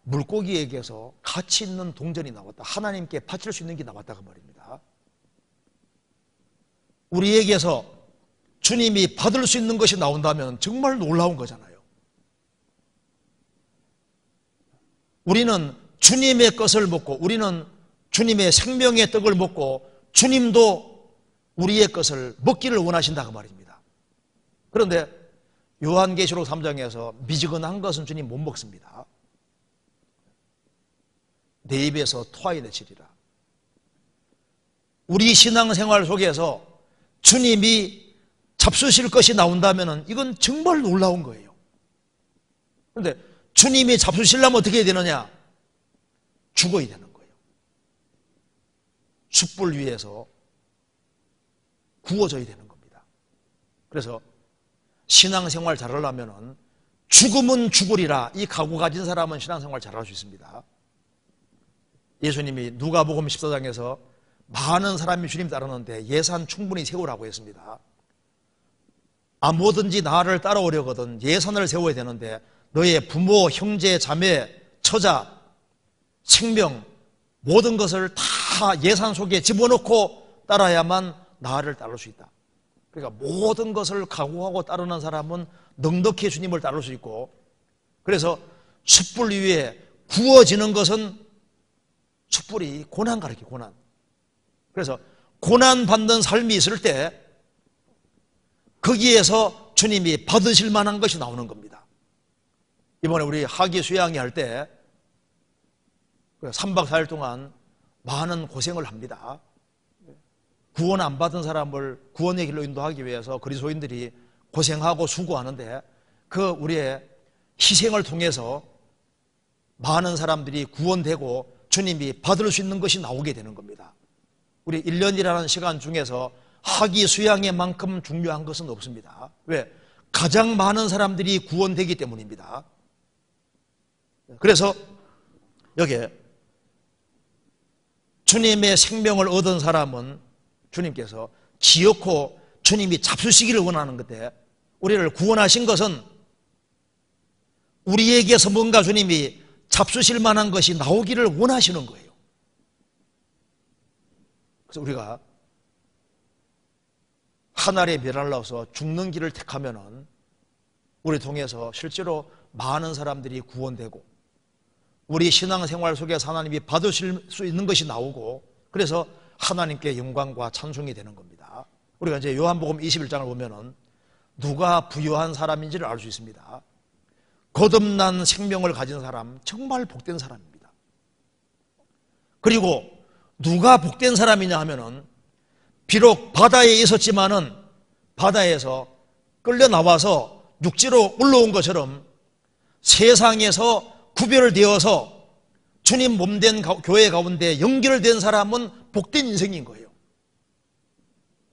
물고기에게서 가치 있는 동전이 나왔다. 하나님께 바칠 수 있는 게 나왔다 그 말입니다. 우리에게서 주님이 받을 수 있는 것이 나온다면 정말 놀라운 거잖아요. 우리는 주님의 것을 먹고, 우리는 주님의 생명의 떡을 먹고 주님도 우리의 것을 먹기를 원하신다 그 말입니다. 그런데 요한계시록 3장에서 미지근한 것은 주님 못 먹습니다. 내 입에서 토하여 내치리라. 우리 신앙생활 속에서 주님이 잡수실 것이 나온다면 이건 정말 놀라운 거예요. 그런데 주님이 잡수시려면 어떻게 해야 되느냐? 죽어야 되는 거예요. 숯불 위에서 구워져야 되는 겁니다. 그래서 신앙생활 잘하려면 죽음은 죽으리라, 이 각오 가진 사람은 신앙생활 잘할 수 있습니다. 예수님이 누가복음 14장에서 많은 사람이 주님 따르는데 예산 충분히 세우라고 했습니다. 뭐든지 나를 따라오려거든 예산을 세워야 되는데 너의 부모, 형제, 자매, 처자, 생명 모든 것을 다 예산 속에 집어넣고 따라야만 나를 따를 수 있다. 그러니까 모든 것을 각오하고 따르는 사람은 넉넉히 주님을 따를 수 있고, 그래서 숯불 위에 구워지는 것은 숯불이 고난 가르쳐, 고난. 그래서 고난 받는 삶이 있을 때 거기에서 주님이 받으실 만한 것이 나오는 겁니다. 이번에 우리 하기 수양회 할 때 3박 4일 동안 많은 고생을 합니다. 구원 안 받은 사람을 구원의 길로 인도하기 위해서 그리스도인들이 고생하고 수고하는데 그 우리의 희생을 통해서 많은 사람들이 구원되고 주님이 받을 수 있는 것이 나오게 되는 겁니다. 우리 1년이라는 시간 중에서 하기 수양회만큼 중요한 것은 없습니다. 왜? 가장 많은 사람들이 구원되기 때문입니다. 그래서 여기에 주님의 생명을 얻은 사람은 주님께서 기어코 주님이 잡수시기를 원하는 건데, 우리를 구원하신 것은 우리에게서 뭔가 주님이 잡수실 만한 것이 나오기를 원하시는 거예요. 그래서 우리가 하늘의 멸을 넣어서 죽는 길을 택하면은 우리 통해서 실제로 많은 사람들이 구원되고 우리 신앙생활 속에서 하나님이 받으실 수 있는 것이 나오고, 그래서 하나님께 영광과 찬송이 되는 겁니다. 우리가 이제 요한복음 21장을 보면은 누가 부유한 사람인지를 알 수 있습니다. 거듭난 생명을 가진 사람, 정말 복된 사람입니다. 그리고 누가 복된 사람이냐 하면은 비록 바다에 있었지만은 바다에서 끌려 나와서 육지로 올라온 것처럼 세상에서 구별되어서 주님 몸된 교회 가운데 연결된 사람은 복된 인생인 거예요.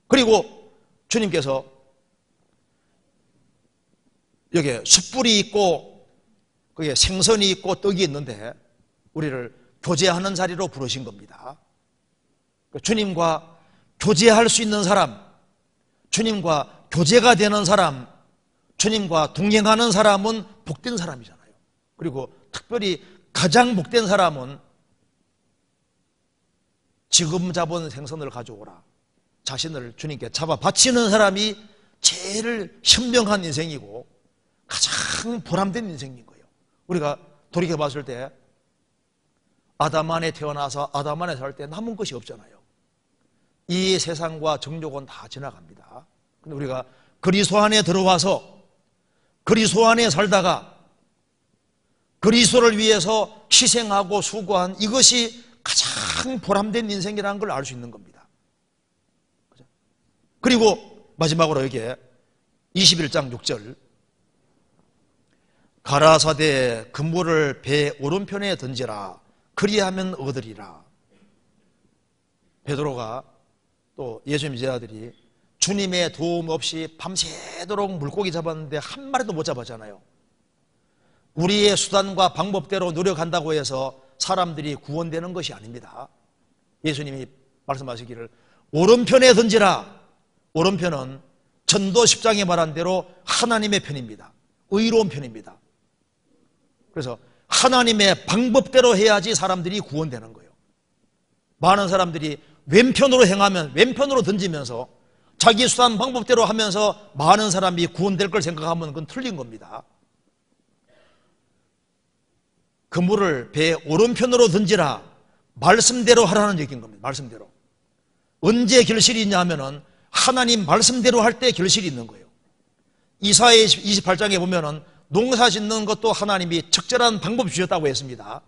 그리고 주님께서 여기에 숯불이 있고 거기에 생선이 있고 떡이 있는데 우리를 교제하는 자리로 부르신 겁니다. 주님과 교제할 수 있는 사람, 주님과 교제가 되는 사람, 주님과 동행하는 사람은 복된 사람이잖아요. 그리고 특별히 가장 복된 사람은 지금 잡은 생선을 가져오라, 자신을 주님께 잡아 바치는 사람이 제일 현명한 인생이고 가장 보람된 인생인 거예요. 우리가 돌이켜 봤을 때 아담 안에 태어나서 아담 안에 살 때 남은 것이 없잖아요. 이 세상과 정욕은 다 지나갑니다. 근데 우리가 그리스도 안에 들어와서 그리스도 안에 살다가 그리스도를 위해서 희생하고 수고한 이것이 가장 보람된 인생이라는 걸 알 수 있는 겁니다. 그리고 마지막으로 여기에 21장 6절, 가라사대 그물을 배 오른편에 던지라, 그리하면 얻으리라. 베드로가 또 예수님 제자들이 주님의 도움 없이 밤새도록 물고기 잡았는데 한 마리도 못 잡았잖아요. 우리의 수단과 방법대로 노력한다고 해서 사람들이 구원되는 것이 아닙니다. 예수님이 말씀하시기를 오른편에 던지라. 오른편은 전도 10장에 말한 대로 하나님의 편입니다. 의로운 편입니다. 그래서 하나님의 방법대로 해야지 사람들이 구원되는 거예요. 많은 사람들이 왼편으로 행하면 왼편으로 던지면서 자기 수단 방법대로 하면서 많은 사람이 구원될 걸 생각하면 그건 틀린 겁니다. 그물을 배 오른편으로 던지라, 말씀대로 하라는 얘기인 겁니다. 말씀대로. 언제 결실이 있냐 하면은 하나님 말씀대로 할 때 결실이 있는 거예요. 이사야 28장에 보면은 농사 짓는 것도 하나님이 적절한 방법 주셨다고 했습니다.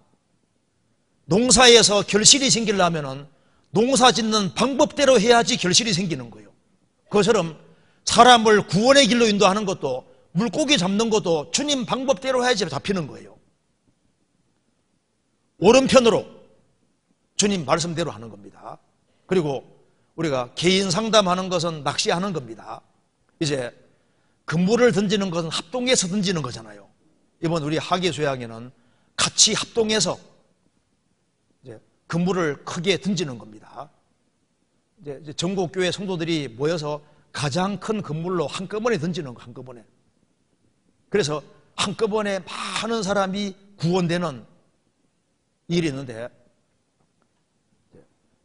농사에서 결실이 생기려면은 농사 짓는 방법대로 해야지 결실이 생기는 거예요. 그것처럼 사람을 구원의 길로 인도하는 것도, 물고기 잡는 것도 주님 방법대로 해야지 잡히는 거예요. 오른편으로 주님 말씀대로 하는 겁니다. 그리고 우리가 개인 상담하는 것은 낚시하는 겁니다. 이제 그물을 던지는 것은 합동해서 던지는 거잖아요. 이번 우리 학예 수양에는 같이 합동해서 이제 그물을 크게 던지는 겁니다. 이제 전국 교회 성도들이 모여서 가장 큰 그물로 한꺼번에 던지는 거, 한꺼번에. 그래서 한꺼번에 많은 사람이 구원되는 일이 있는데,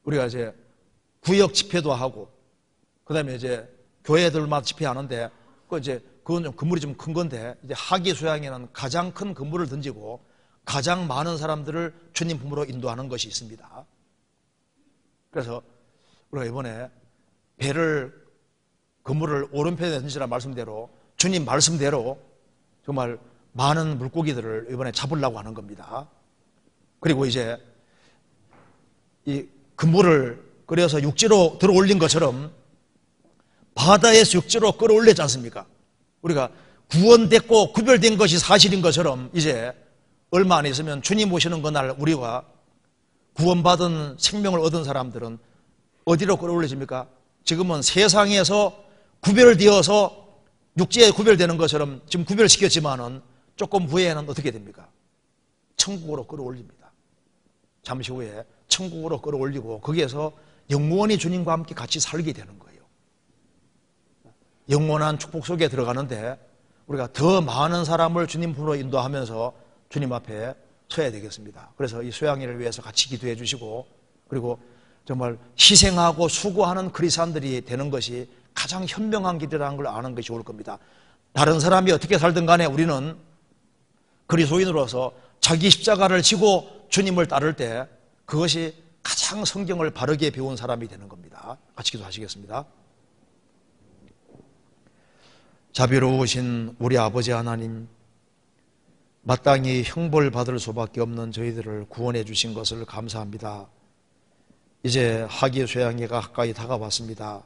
우리가 이제 구역 집회도 하고, 그 다음에 이제 교회들마다 집회하는데, 그건 좀 그물이 좀 큰 건데, 이제 학예 수양에는 가장 큰 그물을 던지고 가장 많은 사람들을 주님 품으로 인도하는 것이 있습니다. 그래서 우리가 이번에 그물을 오른편에 던지라 말씀대로, 주님 말씀대로 정말 많은 물고기들을 이번에 잡으려고 하는 겁니다. 그리고 이제 이 그물을 끓여서 육지로 들어 올린 것처럼 바다에서 육지로 끌어올렸지 않습니까? 우리가 구원됐고 구별된 것이 사실인 것처럼 이제 얼마 안 있으면 주님 오시는 그날 우리가 구원받은 생명을 얻은 사람들은 어디로 끌어올려집니까? 지금은 세상에서 구별되어서 육지에 구별되는 것처럼 지금 구별시켰지만은 조금 후에는 어떻게 됩니까? 천국으로 끌어올립니다. 잠시 후에 천국으로 끌어올리고 거기에서 영원히 주님과 함께 같이 살게 되는 거예요. 영원한 축복 속에 들어가는데 우리가 더 많은 사람을 주님 품으로 인도하면서 주님 앞에 서야 되겠습니다. 그래서 이 소양이를 위해서 같이 기도해 주시고, 그리고 정말 희생하고 수고하는 그리스도인들이 되는 것이 가장 현명한 길이라는 걸 아는 것이 좋을 겁니다. 다른 사람이 어떻게 살든 간에 우리는 그리스도인으로서 자기 십자가를 지고 주님을 따를 때 그것이 가장 성경을 바르게 배운 사람이 되는 겁니다. 같이 기도하시겠습니다. 자비로우신 우리 아버지 하나님, 마땅히 형벌받을 수밖에 없는 저희들을 구원해 주신 것을 감사합니다. 이제 학예 수양회가 가까이 다가왔습니다.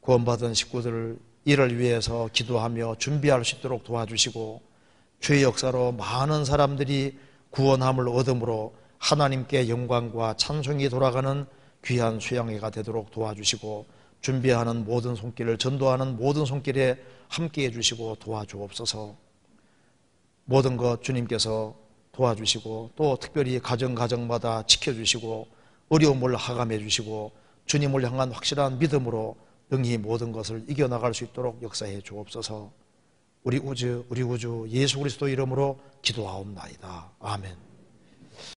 구원받은 식구들을 이를 위해서 기도하며 준비할 수 있도록 도와주시고, 주의 역사로 많은 사람들이 구원함을 얻음으로 하나님께 영광과 찬송이 돌아가는 귀한 수양회가 되도록 도와주시고, 준비하는 모든 손길을, 전도하는 모든 손길에 함께해 주시고 도와주옵소서. 모든 것 주님께서 도와주시고, 또 특별히 가정마다 지켜주시고 어려움을 하감해 주시고 주님을 향한 확실한 믿음으로 능히 모든 것을 이겨나갈 수 있도록 역사해 주옵소서. 우리 구주 예수 그리스도 이름으로 기도하옵나이다. 아멘.